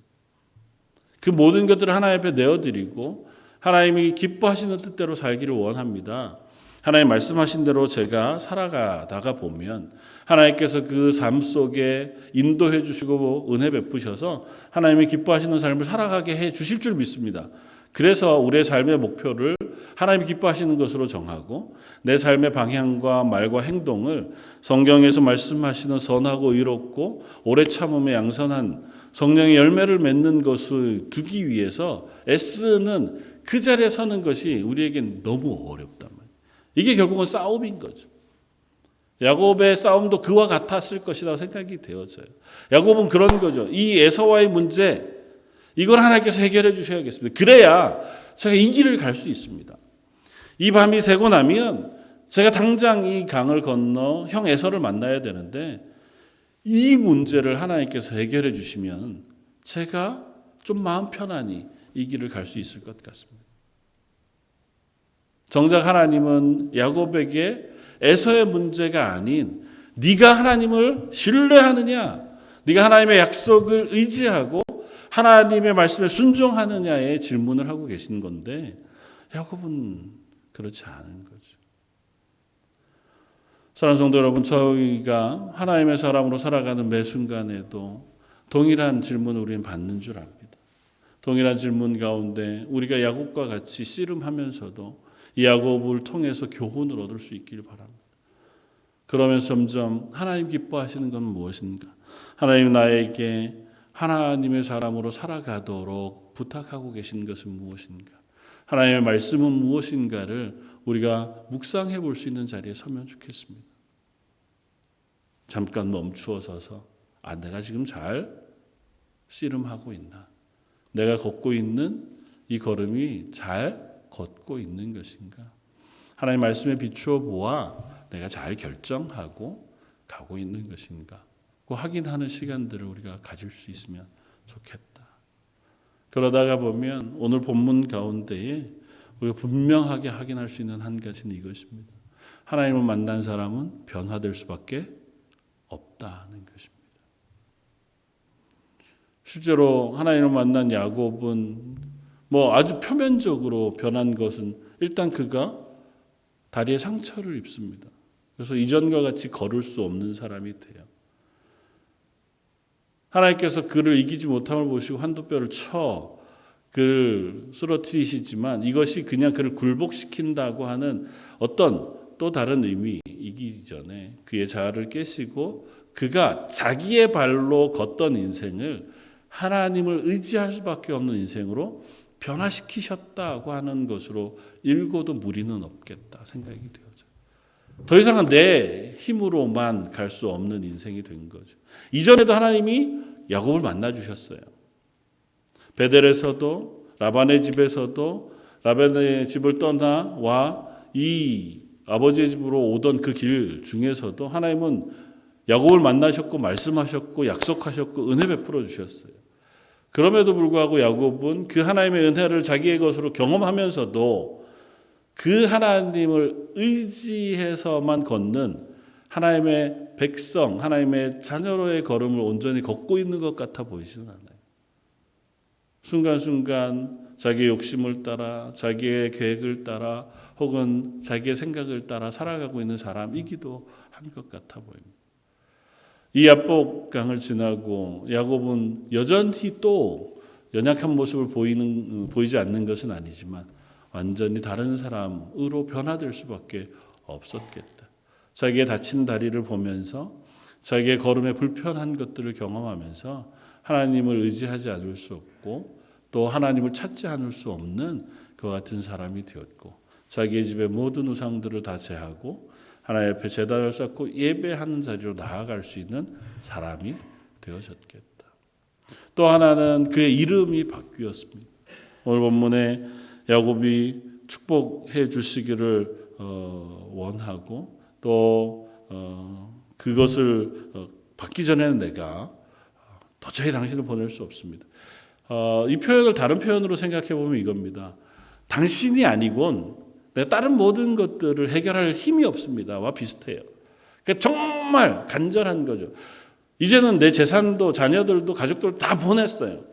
그 모든 것들을 하나님 앞에 내어드리고 하나님이 기뻐하시는 뜻대로 살기를 원합니다. 하나님 말씀하신 대로 제가 살아가다가 보면 하나님께서 그 삶 속에 인도해 주시고 은혜 베푸셔서 하나님이 기뻐하시는 삶을 살아가게 해 주실 줄 믿습니다. 그래서 우리의 삶의 목표를 하나님이 기뻐하시는 것으로 정하고 내 삶의 방향과 말과 행동을 성경에서 말씀하시는 선하고 의롭고 오래 참음에 양선한 성령의 열매를 맺는 것을 두기 위해서 애쓰는 그 자리에 서는 것이 우리에겐 너무 어렵단 말이에요. 이게 결국은 싸움인 거죠. 야곱의 싸움도 그와 같았을 것이라고 생각이 되어져요. 야곱은 그런 거죠. 이 에서와의 문제, 이걸 하나님께서 해결해 주셔야겠습니다. 그래야 제가 이 길을 갈 수 있습니다. 이 밤이 새고 나면 제가 당장 이 강을 건너 형 에서를 만나야 되는데 이 문제를 하나님께서 해결해 주시면 제가 좀 마음 편안히 이 길을 갈 수 있을 것 같습니다. 정작 하나님은 야곱에게 에서의 문제가 아닌 네가 하나님을 신뢰하느냐, 네가 하나님의 약속을 의지하고 하나님의 말씀에 순종하느냐의 질문을 하고 계신 건데 야곱은 그렇지 않은 거죠. 사랑하는 성도 여러분, 저희가 하나님의 사람으로 살아가는 매 순간에도 동일한 질문을 우리는 받는 줄 압니다. 동일한 질문 가운데 우리가 야곱과 같이 씨름하면서도 이 야곱을 통해서 교훈을 얻을 수 있기를 바랍니다. 그러면서 점점 하나님 기뻐하시는 건 무엇인가? 하나님 나에게 하나님의 사람으로 살아가도록 부탁하고 계신 것은 무엇인가? 하나님의 말씀은 무엇인가를 우리가 묵상해 볼 수 있는 자리에 서면 좋겠습니다. 잠깐 멈추어 서서 내가 지금 잘 씨름하고 있나? 내가 걷고 있는 이 걸음이 잘 걷고 있는 것인가? 하나님 말씀에 비추어 보아 내가 잘 결정하고 가고 있는 것인가? 그 확인하는 시간들을 우리가 가질 수 있으면 좋겠다. 그러다가 보면 오늘 본문 가운데에 우리가 분명하게 확인할 수 있는 한 가지는 이것입니다. 하나님을 만난 사람은 변화될 수밖에 없다는 것입니다. 실제로 하나님을 만난 야곱은 아주 표면적으로 변한 것은 일단 그가 다리에 상처를 입습니다. 그래서 이전과 같이 걸을 수 없는 사람이 돼요. 하나님께서 그를 이기지 못함을 보시고 한도뼈를 쳐 그를 쓰러뜨리시지만 이것이 그냥 그를 굴복시킨다고 하는 어떤 또 다른 의미이기 전에 그의 자아를 깨시고 그가 자기의 발로 걷던 인생을 하나님을 의지할 수밖에 없는 인생으로 변화시키셨다고 하는 것으로 읽어도 무리는 없겠다 생각이 되어져요. 더 이상은 내 힘으로만 갈 수 없는 인생이 된 거죠. 이전에도 하나님이 야곱을 만나 주셨어요. 베델에서도 라반의 집에서도 라반의 집을 떠나와 이 아버지의 집으로 오던 그 길 중에서도 하나님은 야곱을 만나셨고 말씀하셨고 약속하셨고 은혜 베풀어 주셨어요. 그럼에도 불구하고 야곱은 그 하나님의 은혜를 자기의 것으로 경험하면서도 그 하나님을 의지해서만 걷는 하나님의 백성, 하나님의 자녀로의 걸음을 온전히 걷고 있는 것 같아 보이지는 않아요. 순간순간 자기의 욕심을 따라, 자기의 계획을 따라, 혹은 자기의 생각을 따라 살아가고 있는 사람이기도 한 것 같아 보입니다. 이 야복강을 지나고 야곱은 여전히 또 연약한 모습을 보이지 않는 것은 아니지만 완전히 다른 사람으로 변화될 수밖에 없었겠다. 자기의 다친 다리를 보면서 자기의 걸음에 불편한 것들을 경험하면서 하나님을 의지하지 않을 수 없고 또 하나님을 찾지 않을 수 없는 그와 같은 사람이 되었고 자기의 집의 모든 우상들을 다 제하고 하나님 앞에 제단을 쌓고 예배하는 자리로 나아갈 수 있는 사람이 되어졌겠다. 또 하나는 그의 이름이 바뀌었습니다. 오늘 본문에 야곱이 축복해 주시기를 원하고 또 그것을 받기 전에는 내가 도저히 당신을 보낼 수 없습니다. 이 표현을 다른 표현으로 생각해 보면 이겁니다. 당신이 아니곤 내가 다른 모든 것들을 해결할 힘이 없습니다와 비슷해요. 그러니까 정말 간절한 거죠. 이제는 내 재산도 자녀들도 가족들 다 보냈어요.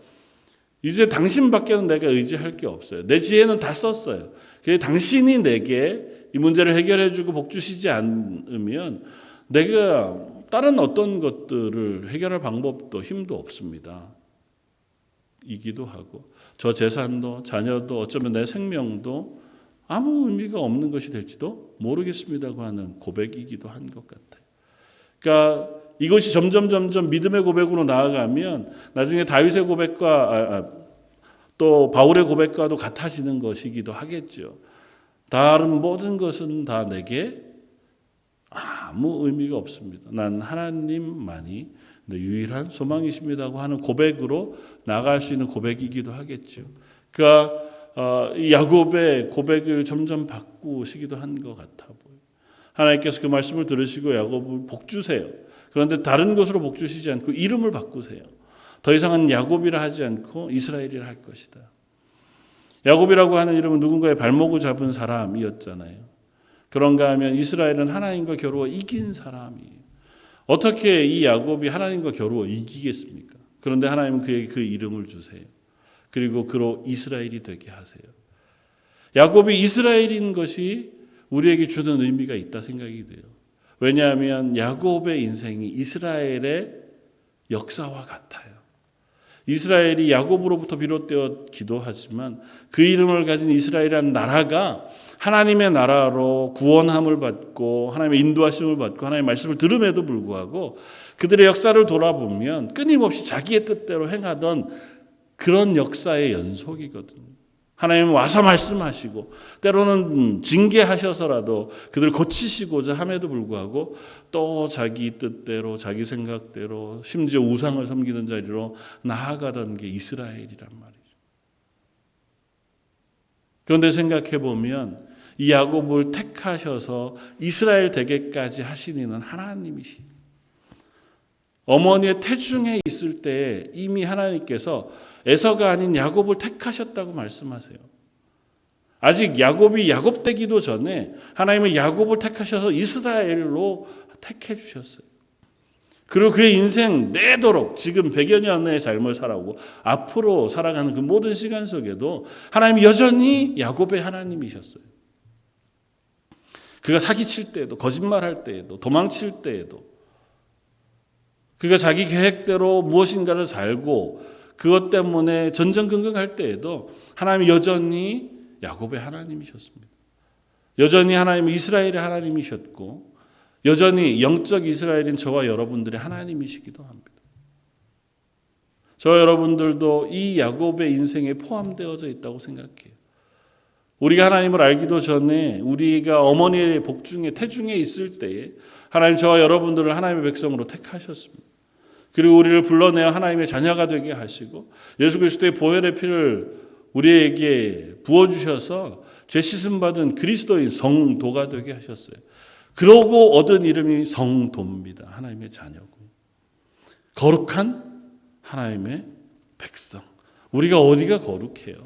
이제 당신밖에는 내가 의지할 게 없어요. 내 지혜는 다 썼어요. 그래서 당신이 내게 이 문제를 해결해주고 복 주시지 않으면 내가 다른 어떤 것들을 해결할 방법도 힘도 없습니다. 이기도 하고 저 재산도 자녀도 어쩌면 내 생명도 아무 의미가 없는 것이 될지도 모르겠습니다고 하는 고백이기도 한 것 같아요. 그러니까 이것이 점점 믿음의 고백으로 나아가면 나중에 다윗의 고백과 또 바울의 고백과도 같아지는 것이기도 하겠죠. 다른 모든 것은 다 내게 아무 의미가 없습니다. 난 하나님만이 내 유일한 소망이십니다고 하는 고백으로 나갈 수 있는 고백이기도 하겠죠. 그러니까 야곱의 고백을 점점 바꾸시기도 한 것 같아 보여요. 하나님께서 그 말씀을 들으시고 야곱을 복 주세요. 그런데 다른 것으로 복 주시지 않고 이름을 바꾸세요. 더 이상은 야곱이라 하지 않고 이스라엘이라 할 것이다. 야곱이라고 하는 이름은 누군가의 발목을 잡은 사람이었잖아요. 그런가 하면 이스라엘은 하나님과 겨루어 이긴 사람이에요. 어떻게 이 야곱이 하나님과 겨루어 이기겠습니까? 그런데 하나님은 그에게 그 이름을 주세요. 그리고 그로 이스라엘이 되게 하세요. 야곱이 이스라엘인 것이 우리에게 주는 의미가 있다 생각이 돼요. 왜냐하면 야곱의 인생이 이스라엘의 역사와 같아요. 이스라엘이 야곱으로부터 비롯되었기도 하지만 그 이름을 가진 이스라엘이라는 나라가 하나님의 나라로 구원함을 받고 하나님의 인도하심을 받고 하나님의 말씀을 들음에도 불구하고 그들의 역사를 돌아보면 끊임없이 자기의 뜻대로 행하던 그런 역사의 연속이거든요. 하나님은 와서 말씀하시고 때로는 징계하셔서라도 그들을 고치시고자 함에도 불구하고 또 자기 뜻대로 자기 생각대로 심지어 우상을 섬기는 자리로 나아가던 게 이스라엘이란 말이죠. 그런데 생각해 보면 이 야곱을 택하셔서 이스라엘 되게까지 하신 이는 하나님이시. 어머니의 태중에 있을 때 이미 하나님께서 에서가 아닌 야곱을 택하셨다고 말씀하세요. 아직 야곱이 야곱 되기도 전에 하나님은 야곱을 택하셔서 이스라엘로 택해 주셨어요. 그리고 그의 인생 내도록 지금 100여 년의 삶을 살아오고 앞으로 살아가는 그 모든 시간 속에도 하나님이 여전히 야곱의 하나님이셨어요. 그가 사기칠 때에도 거짓말할 때에도 도망칠 때에도 그가 자기 계획대로 무엇인가를 살고 그것 때문에 전전긍긍할 때에도 하나님이 여전히 야곱의 하나님이셨습니다. 여전히 하나님은 이스라엘의 하나님이셨고 여전히 영적 이스라엘인 저와 여러분들의 하나님이시기도 합니다. 저와 여러분들도 이 야곱의 인생에 포함되어져 있다고 생각해요. 우리가 하나님을 알기도 전에 우리가 어머니의 복중에 태중에 있을 때에 하나님 저와 여러분들을 하나님의 백성으로 택하셨습니다. 그리고 우리를 불러내어 하나님의 자녀가 되게 하시고 예수 그리스도의 보혈의 피를 우리에게 부어주셔서 죄 씻음 받은 그리스도인 성도가 되게 하셨어요. 그러고 얻은 이름이 성도입니다. 하나님의 자녀고 거룩한 하나님의 백성. 우리가 어디가 거룩해요?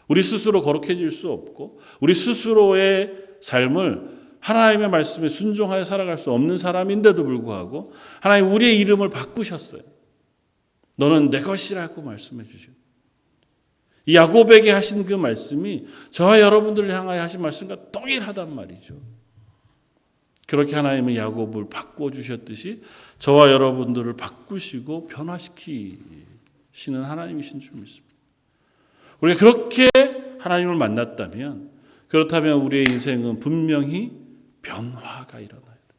우리 스스로 거룩해질 수 없고 우리 스스로의 삶을 하나님의 말씀에 순종하여 살아갈 수 없는 사람인데도 불구하고 하나님 우리의 이름을 바꾸셨어요. 너는 내 것이라고 말씀해 주시고 이 야곱에게 하신 그 말씀이 저와 여러분들을 향하여 하신 말씀과 동일하단 말이죠. 그렇게 하나님은 야곱을 바꿔주셨듯이 저와 여러분들을 바꾸시고 변화시키시는 하나님이신 줄 믿습니다. 우리가 그렇게 하나님을 만났다면 그렇다면 우리의 인생은 분명히 변화가 일어나야 돼.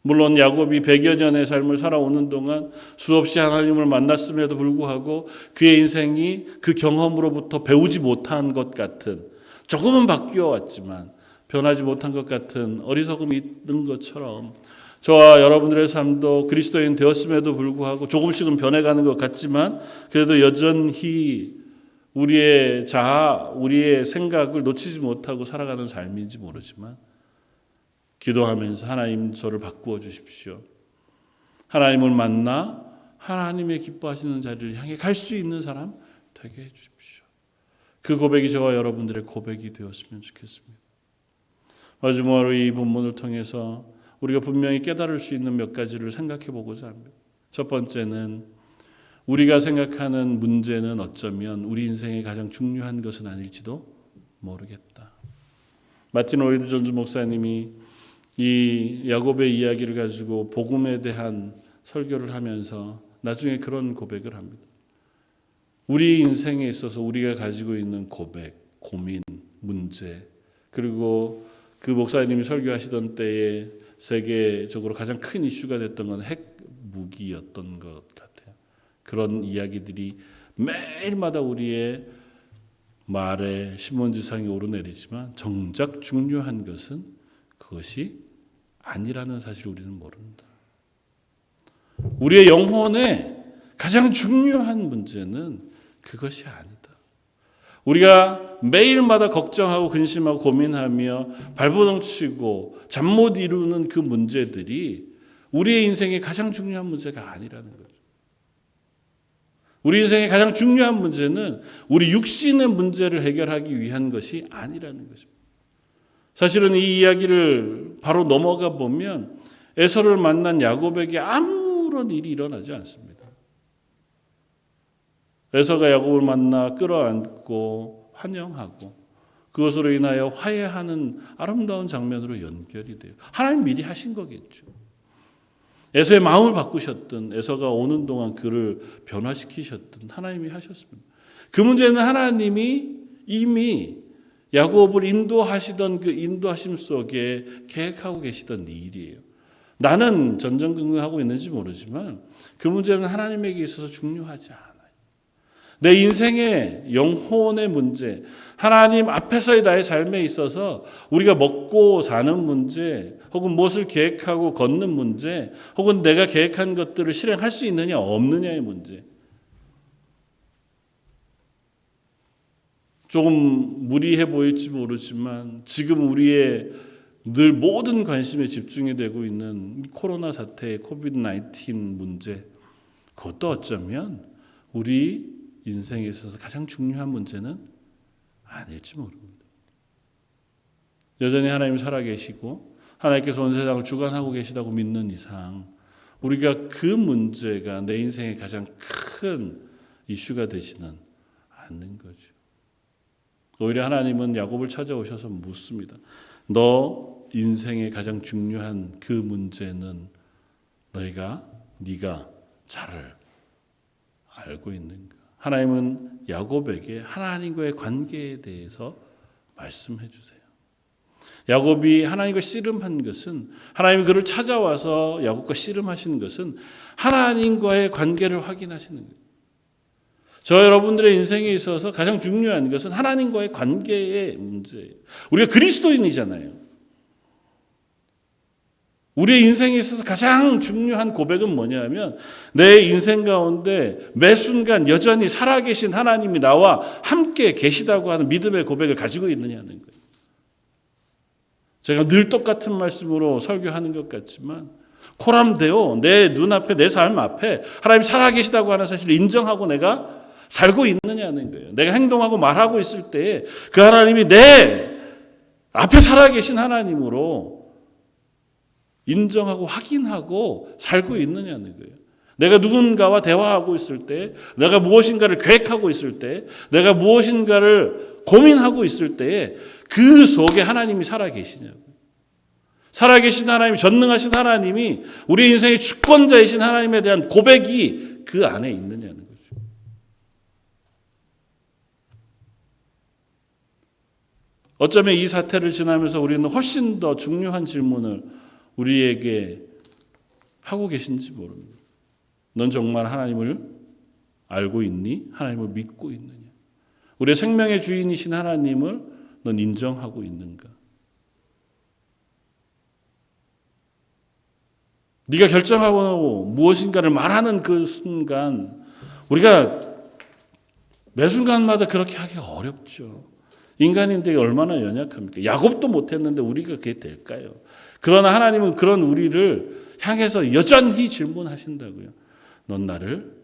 물론 야곱이 100여 년의 삶을 살아오는 동안 수없이 하나님을 만났음에도 불구하고 그의 인생이 그 경험으로부터 배우지 못한 것 같은 조금은 바뀌어 왔지만 변하지 못한 것 같은 어리석음이 있는 것처럼 저와 여러분들의 삶도 그리스도인 되었음에도 불구하고 조금씩은 변해가는 것 같지만 그래도 여전히 우리의 자아, 우리의 생각을 놓치지 못하고 살아가는 삶인지 모르지만 기도하면서 하나님 저를 바꾸어 주십시오. 하나님을 만나 하나님의 기뻐하시는 자리를 향해 갈 수 있는 사람 되게 해 주십시오. 그 고백이 저와 여러분들의 고백이 되었으면 좋겠습니다. 마지막으로 이 본문을 통해서 우리가 분명히 깨달을 수 있는 몇 가지를 생각해 보고자 합니다. 첫 번째는 우리가 생각하는 문제는 어쩌면 우리 인생의 가장 중요한 것은 아닐지도 모르겠다. 마틴 로이드 존즈 목사님이 이 야곱의 이야기를 가지고 복음에 대한 설교를 하면서 나중에 그런 고백을 합니다. 우리 인생에 있어서 우리가 가지고 있는 고백, 고민, 문제, 그리고 그 목사님이 설교하시던 때에 세계적으로 가장 큰 이슈가 됐던 건 핵 무기였던 것 같아요. 그런 이야기들이 매일마다 우리의 말에 신문지상에 오르내리지만 정작 중요한 것은 그것이 아니라는 사실을 우리는 모른다. 우리의 영혼의 가장 중요한 문제는 그것이 아니다. 우리가 매일마다 걱정하고 근심하고 고민하며 발버둥치고 잠 못 이루는 그 문제들이 우리의 인생의 가장 중요한 문제가 아니라는 거죠. 우리 인생의 가장 중요한 문제는 우리 육신의 문제를 해결하기 위한 것이 아니라는 것입니다. 사실은 이 이야기를 바로 넘어가 보면 에서를 만난 야곱에게 아무런 일이 일어나지 않습니다. 에서가 야곱을 만나 끌어안고 환영하고 그것으로 인하여 화해하는 아름다운 장면으로 연결이 돼요. 하나님 미리 하신 거겠죠. 에서의 마음을 바꾸셨든 에서가 오는 동안 그를 변화시키셨든 하나님이 하셨습니다. 그 문제는 하나님이 이미 야곱을 인도하시던 그 인도하심 속에 계획하고 계시던 일이에요. 나는 전전긍긍하고 있는지 모르지만 그 문제는 하나님에게 있어서 중요하지 않아요. 내 인생의 영혼의 문제, 하나님 앞에서의 나의 삶에 있어서 우리가 먹고 사는 문제, 혹은 무엇을 계획하고 걷는 문제, 혹은 내가 계획한 것들을 실행할 수 있느냐 없느냐의 문제. 조금 무리해 보일지 모르지만 지금 우리의 늘 모든 관심에 집중이 되고 있는 코로나 사태의 코비드-19 문제, 그것도 어쩌면 우리 인생에 있어서 가장 중요한 문제는 아닐지 모릅니다. 여전히 하나님 살아계시고 하나님께서 온 세상을 주관하고 계시다고 믿는 이상 우리가 그 문제가 내 인생의 가장 큰 이슈가 되지는 않는 거죠. 오히려 하나님은 야곱을 찾아오셔서 묻습니다. 너 인생의 가장 중요한 그 문제는 네가 잘 알고 있는가? 하나님은 야곱에게 하나님과의 관계에 대해서 말씀해 주세요. 야곱이 하나님과 씨름한 것은, 하나님이 그를 찾아와서 야곱과 씨름하시는 것은 하나님과의 관계를 확인하시는 거예요. 저 여러분들의 인생에 있어서 가장 중요한 것은 하나님과의 관계의 문제예요. 우리가 그리스도인이잖아요. 우리의 인생에 있어서 가장 중요한 고백은 뭐냐면 내 인생 가운데 매 순간 여전히 살아계신 하나님이 나와 함께 계시다고 하는 믿음의 고백을 가지고 있느냐는 거예요. 제가 늘 똑같은 말씀으로 설교하는 것 같지만 코람데오 내 눈앞에 내 삶 앞에 하나님이 살아계시다고 하는 사실을 인정하고 내가 살고 있느냐는 거예요. 내가 행동하고 말하고 있을 때 그 하나님이 내 앞에 살아계신 하나님으로 인정하고 확인하고 살고 있느냐는 거예요. 내가 누군가와 대화하고 있을 때, 내가 무엇인가를 계획하고 있을 때, 내가 무엇인가를 고민하고 있을 때 그 속에 하나님이 살아계시냐고. 살아계신 하나님, 전능하신 하나님이 우리 인생의 주권자이신 하나님에 대한 고백이 그 안에 있느냐는 거죠. 어쩌면 이 사태를 지나면서 우리는 훨씬 더 중요한 질문을 우리에게 하고 계신지 모릅니다. 넌 정말 하나님을 알고 있니? 하나님을 믿고 있느냐? 우리의 생명의 주인이신 하나님을 넌 인정하고 있는가? 네가 결정하고 무엇인가를 말하는 그 순간 우리가 매 순간마다 그렇게 하기가 어렵죠. 인간인데 얼마나 연약합니까? 야곱도 못했는데 우리가 그게 될까요? 그러나 하나님은 그런 우리를 향해서 여전히 질문하신다고요. 넌 나를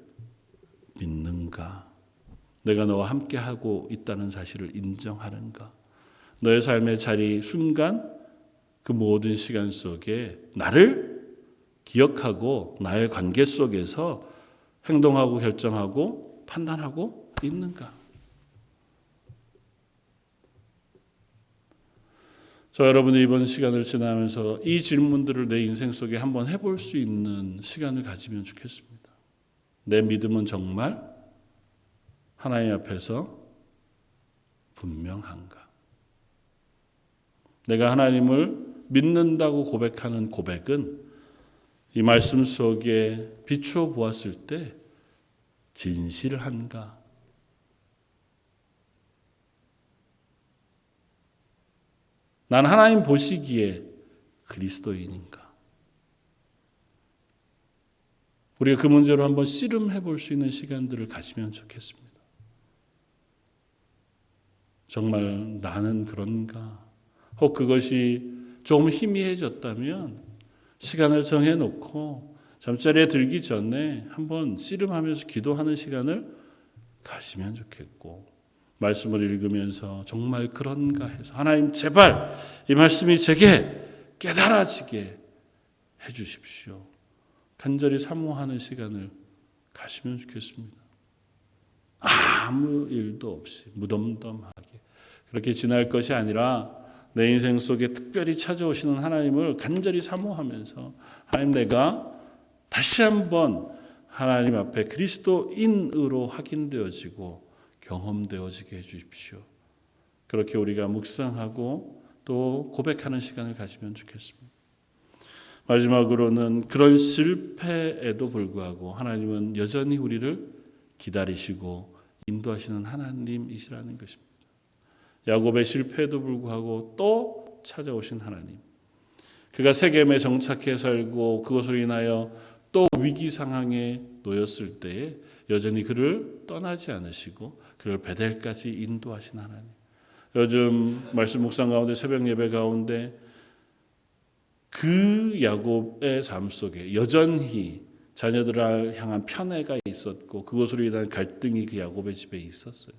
믿는가? 내가 너와 함께하고 있다는 사실을 인정하는가? 너의 삶의 자리, 순간, 그 모든 시간 속에 나를 기억하고 나의 관계 속에서 행동하고 결정하고 판단하고 있는가? 저 여러분이 이번 시간을 지나면서 이 질문들을 내 인생 속에 한번 해볼 수 있는 시간을 가지면 좋겠습니다. 내 믿음은 정말 하나님 앞에서 분명한가? 내가 하나님을 믿는다고 고백하는 고백은 이 말씀 속에 비추어 보았을 때 진실한가? 난 하나님 보시기에 그리스도인인가? 우리가 그 문제로 한번 씨름해 볼 수 있는 시간들을 가지면 좋겠습니다. 정말 나는 그런가? 혹 그것이 좀 희미해졌다면 시간을 정해놓고 잠자리에 들기 전에 한번 씨름하면서 기도하는 시간을 가지면 좋겠고, 말씀을 읽으면서 정말 그런가 해서 하나님 제발 이 말씀이 제게 깨달아지게 해 주십시오. 간절히 사모하는 시간을 가시면 좋겠습니다. 아무 일도 없이 무덤덤하게 그렇게 지날 것이 아니라 내 인생 속에 특별히 찾아오시는 하나님을 간절히 사모하면서 하나님 내가 다시 한번 하나님 앞에 그리스도인으로 확인되어지고 경험되어지게 해주십시오. 그렇게 우리가 묵상하고 또 고백하는 시간을 가지면 좋겠습니다. 마지막으로는 그런 실패에도 불구하고 하나님은 여전히 우리를 기다리시고 인도하시는 하나님이시라는 것입니다. 야곱의 실패에도 불구하고 또 찾아오신 하나님. 그가 세겜에 정착해 살고 그것으로 인하여 또 위기 상황에 놓였을 때에 여전히 그를 떠나지 않으시고 그를 베델까지 인도하신 하나님. 요즘 말씀 묵상 가운데 새벽 예배 가운데 그 야곱의 삶 속에 여전히 자녀들을 향한 편애가 있었고 그것으로 인한 갈등이 그 야곱의 집에 있었어요.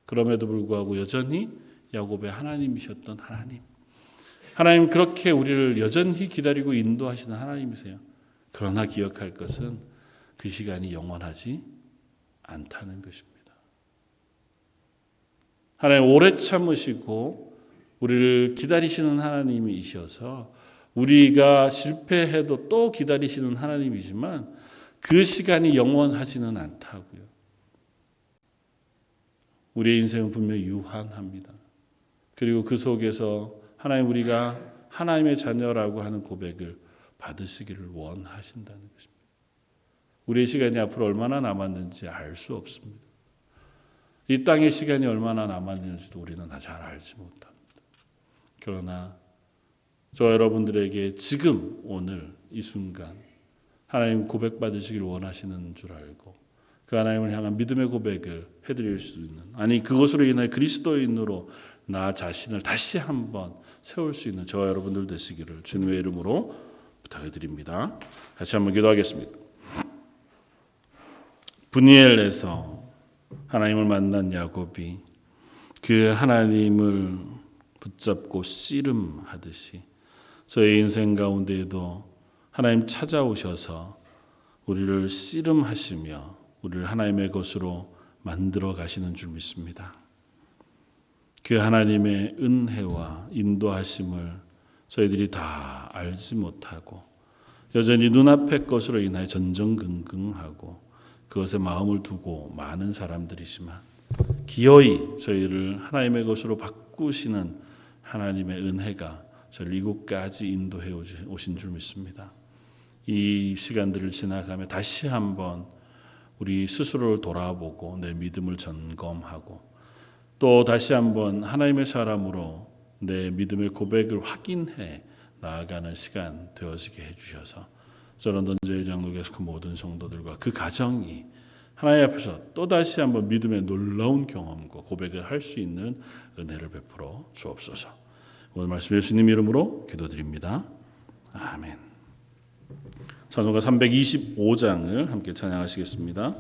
그럼에도 불구하고 여전히 야곱의 하나님이셨던 하나님. 하나님 그렇게 우리를 여전히 기다리고 인도하시는 하나님이세요. 그러나 기억할 것은 그 시간이 영원하지 않다는 것입니다. 하나님 오래 참으시고 우리를 기다리시는 하나님이셔서 우리가 실패해도 또 기다리시는 하나님이지만 그 시간이 영원하지는 않다고요. 우리의 인생은 분명히 유한합니다. 그리고 그 속에서 하나님 우리가 하나님의 자녀라고 하는 고백을 받으시기를 원하신다는 것입니다. 우리의 시간이 앞으로 얼마나 남았는지 알 수 없습니다. 이 땅의 시간이 얼마나 남았는지도 우리는 잘 알지 못합니다. 그러나 저 여러분들에게 지금 오늘 이 순간 하나님 고백받으시길 원하시는 줄 알고 그 하나님을 향한 믿음의 고백을 해드릴 수 있는, 아니 그것으로 인해 그리스도인으로 나 자신을 다시 한번 세울 수 있는 저와 여러분들 되시기를 주님의 이름으로 부탁드립니다. 같이 한번 기도하겠습니다. 브니엘에서 하나님을 만난 야곱이 그 하나님을 붙잡고 씨름하듯이 저의 인생 가운데에도 하나님 찾아오셔서 우리를 씨름하시며 우리를 하나님의 것으로 만들어 가시는 줄 믿습니다. 그 하나님의 은혜와 인도하심을 저희들이 다 알지 못하고 여전히 눈앞의 것으로 인하여 전전긍긍하고 그것에 마음을 두고 많은 사람들이지만 기어이 저희를 하나님의 것으로 바꾸시는 하나님의 은혜가 저를 이곳까지 인도해 오신 줄 믿습니다. 이 시간들을 지나가며 다시 한번 우리 스스로를 돌아보고 내 믿음을 점검하고 또 다시 한번 하나님의 사람으로 내 믿음의 고백을 확인해 나아가는 시간 되어지게 해주셔서 저런 던제일 장로교에서 그 모든 성도들과 그 가정이 하나님 앞에서 또다시 한번 믿음의 놀라운 경험과 고백을 할 수 있는 은혜를 베풀어 주옵소서. 오늘 말씀 예수님 이름으로 기도드립니다. 아멘. 찬송가 325장을 함께 찬양하시겠습니다.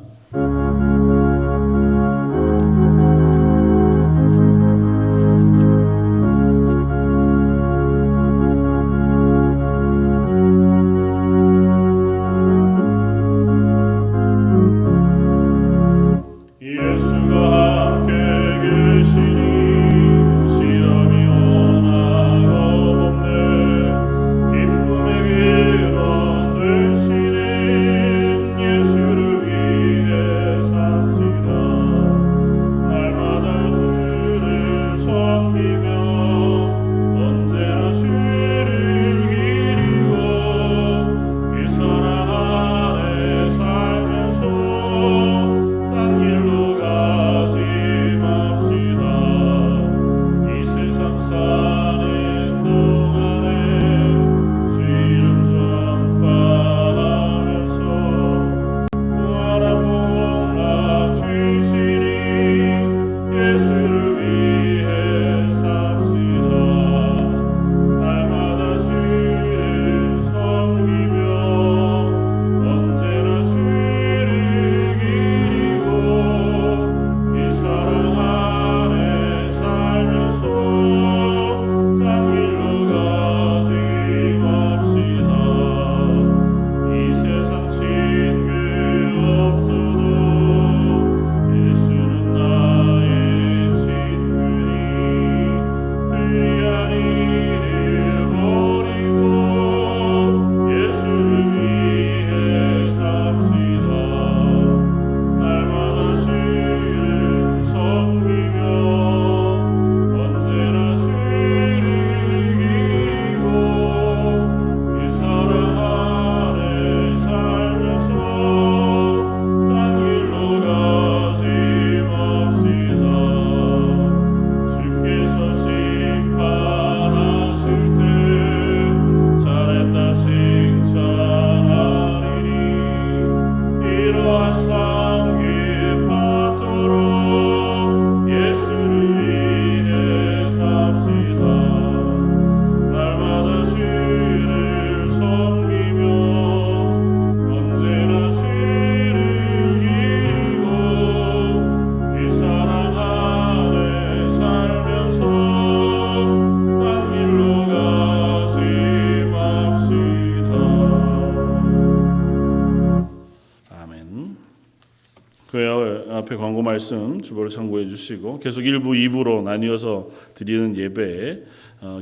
앞에 광고 말씀 주보를 참고해 주시고 계속 1부, 2부로 나뉘어서 드리는 예배에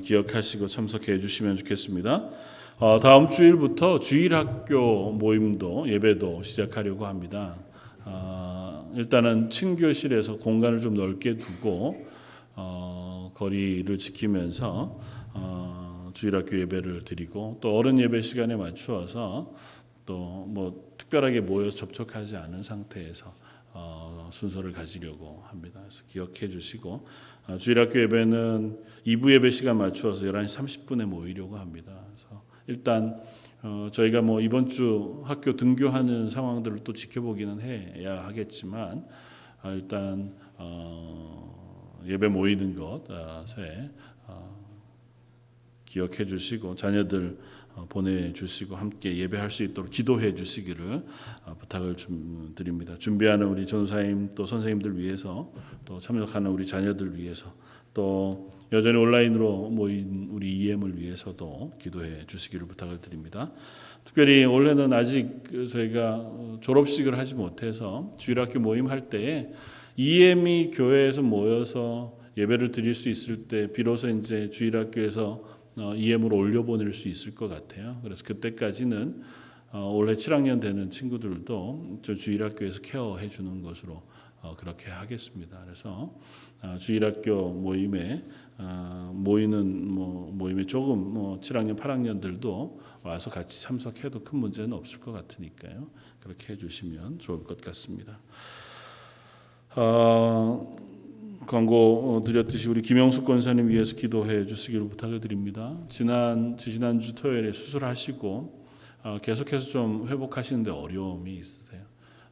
기억하시고 참석해 주시면 좋겠습니다. 다음 주일부터 주일학교 모임도 예배도 시작하려고 합니다. 일단은 친교실에서 공간을 좀 넓게 두고 거리를 지키면서 주일학교 예배를 드리고 또 어른 예배 시간에 맞추어서 또 뭐 특별하게 모여서 접촉하지 않은 상태에서 순서를 가지려고 합니다. 그래서 기억해 주시고 주일학교 예배는 2부 예배 시간 맞추어서 11시 30분에 모이려고 합니다. 그래서 일단 저희가 뭐 이번 주 학교 등교하는 상황들을 또 지켜보기는 해야 하겠지만 일단 예배 모이는 것에 기억해 주시고 자녀들 보내주시고 함께 예배할 수 있도록 기도해 주시기를 부탁을 드립니다. 준비하는 우리 전사님 또 선생님들 위해서 또 참석하는 우리 자녀들 위해서 또 여전히 온라인으로 모인 우리 EM을 위해서도 기도해 주시기를 부탁을 드립니다. 특별히 올해는 아직 저희가 졸업식을 하지 못해서 주일학교 모임할 때에 EM이 교회에서 모여서 예배를 드릴 수 있을 때 비로소 이제 주일학교에서 EM으로 올려보낼 수 있을 것 같아요. 그래서 그때까지는 올해 7학년 되는 친구들도 주일학교에서 케어해 주는 것으로 그렇게 하겠습니다. 그래서 주일학교 모임에 모임에 조금 7학년, 8학년들도 와서 같이 참석해도 큰 문제는 없을 것 같으니까요. 그렇게 해주시면 좋을 것 같습니다. 광고 드렸듯이 우리 김영숙 권사님 위해서 기도해 주시기를 부탁을 드립니다. 지난주 토요일에 수술하시고 계속해서 좀 회복하시는데 어려움이 있으세요.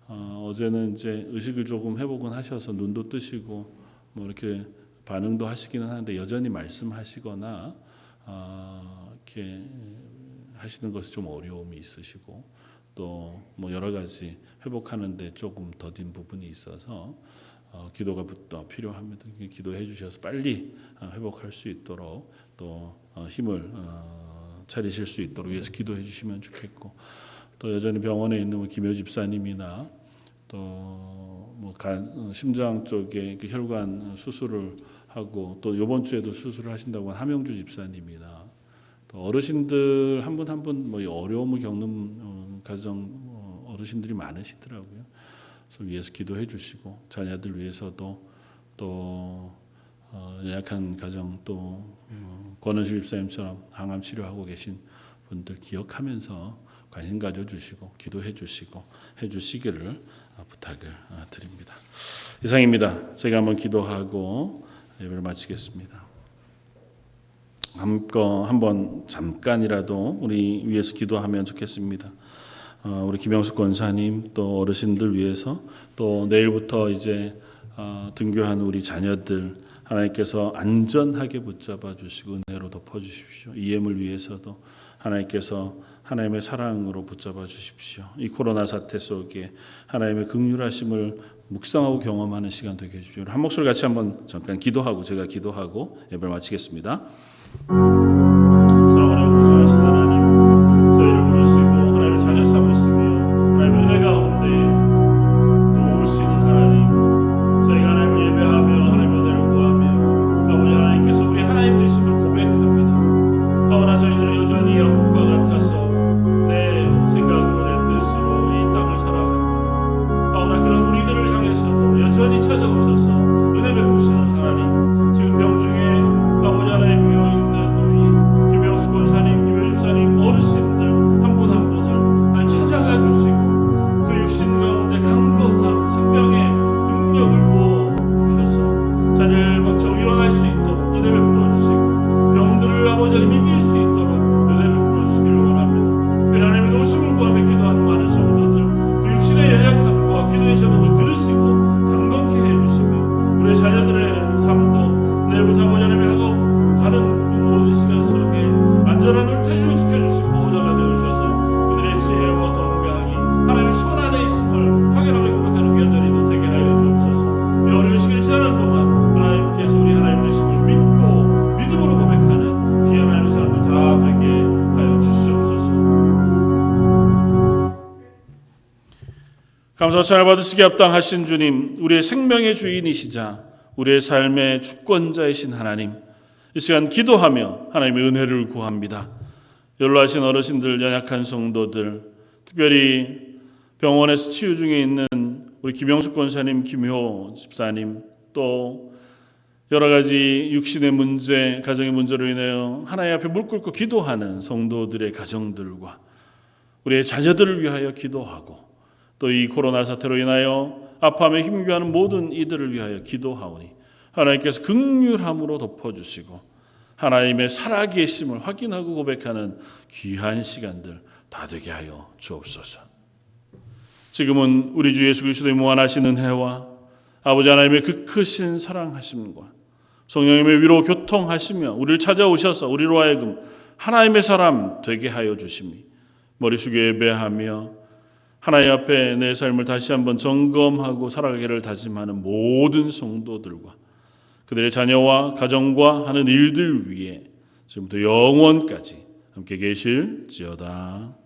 어제는 이제 의식을 조금 회복은 하셔서 눈도 뜨시고 뭐 이렇게 반응도 하시기는 하는데 여전히 말씀하시거나 이렇게 하시는 것이 좀 어려움이 있으시고 또 뭐 여러 가지 회복하는데 조금 더딘 부분이 있어서 기도가 필요합니다. 기도해 주셔서 빨리 회복할 수 있도록 또 힘을 차리실 수 있도록 위해서 기도해 주시면 좋겠고 또 여전히 병원에 있는 김효 집사님이나 또 뭐 심장 쪽에 혈관 수술을 하고 또 이번 주에도 수술을 하신다고 한 함영주 집사님이나 또 어르신들 한 분 한 분 뭐 어려움을 겪는 가정 어르신들이 많으시더라고요. 그래서 위해서 기도해 주시고 자녀들 위해서도 또 연약한 가정 또 권은실 집사님처럼 항암 치료하고 계신 분들 기억하면서 관심 가져주시고 기도해 주시고 해주시기를 부탁을 드립니다. 이상입니다. 제가 한번 기도하고 예배를 마치겠습니다. 한번 잠깐이라도 우리 위해서 기도하면 좋겠습니다. 우리 김영숙 권사님 또 어르신들 위해서 또 내일부터 이제 등교하는 우리 자녀들 하나님께서 안전하게 붙잡아 주시고 은혜로 덮어 주십시오. EM을 위해서도 하나님께서 하나님의 사랑으로 붙잡아 주십시오. 이 코로나 사태 속에 하나님의 긍휼하심을 묵상하고 경험하는 시간 되게 해주십시오. 한 목소리 같이 한번 잠깐 기도하고 제가 기도하고 예배를 마치겠습니다. 사랑하는 구속하신 하나님, 저희를 부르시고 하나님의 자녀 삼으시며 하나님의 은혜 가운데 도우시는 하나님, 저희가 하나님을 예배하며 하나님의 은혜를 구하며 아버지 하나님께서 우리 하나님 되심을 고백합니다. 하오나 저희들은 여전히 영국과 같아서 내 생각으로 내 뜻으로 이 땅을 살아갑니다. 하오나 그런 우리들을 향해서도 여전히 찾아오셔서 은혜 베푸시는 하나님, 지금 병중에 아버지 하나님 위에 있는 우리 감사와 찬양을 받으시기에 합당하신 주님, 우리의 생명의 주인이시자 우리의 삶의 주권자이신 하나님, 이 시간 기도하며 하나님의 은혜를 구합니다. 연로하신 어르신들, 연약한 성도들, 특별히 병원에서 치유 중에 있는 우리 김영숙 권사님, 김효 집사님, 또 여러 가지 육신의 문제, 가정의 문제로 인하여 하나님 앞에 물 꿇고 기도하는 성도들의 가정들과 우리의 자녀들을 위하여 기도하고, 또 이 코로나 사태로 인하여 아파하며 힘겨워하는 모든 이들을 위하여 기도하오니 하나님께서 긍휼함으로 덮어주시고 하나님의 살아계심을 확인하고 고백하는 귀한 시간들 다 되게 하여 주옵소서. 지금은 우리 주 예수 그리스도의 무한하신 은혜와 아버지 하나님의 그 크신 사랑하심과 성령님의 위로 교통하시며 우리를 찾아오셔서 우리로 하여금 하나님의 사람 되게 하여 주심이, 머리 숙여 예배하며 하나님 앞에 내 삶을 다시 한번 점검하고 살아가기를 다짐하는 모든 성도들과 그들의 자녀와 가정과 하는 일들 위에 지금부터 영원까지 함께 계실지어다.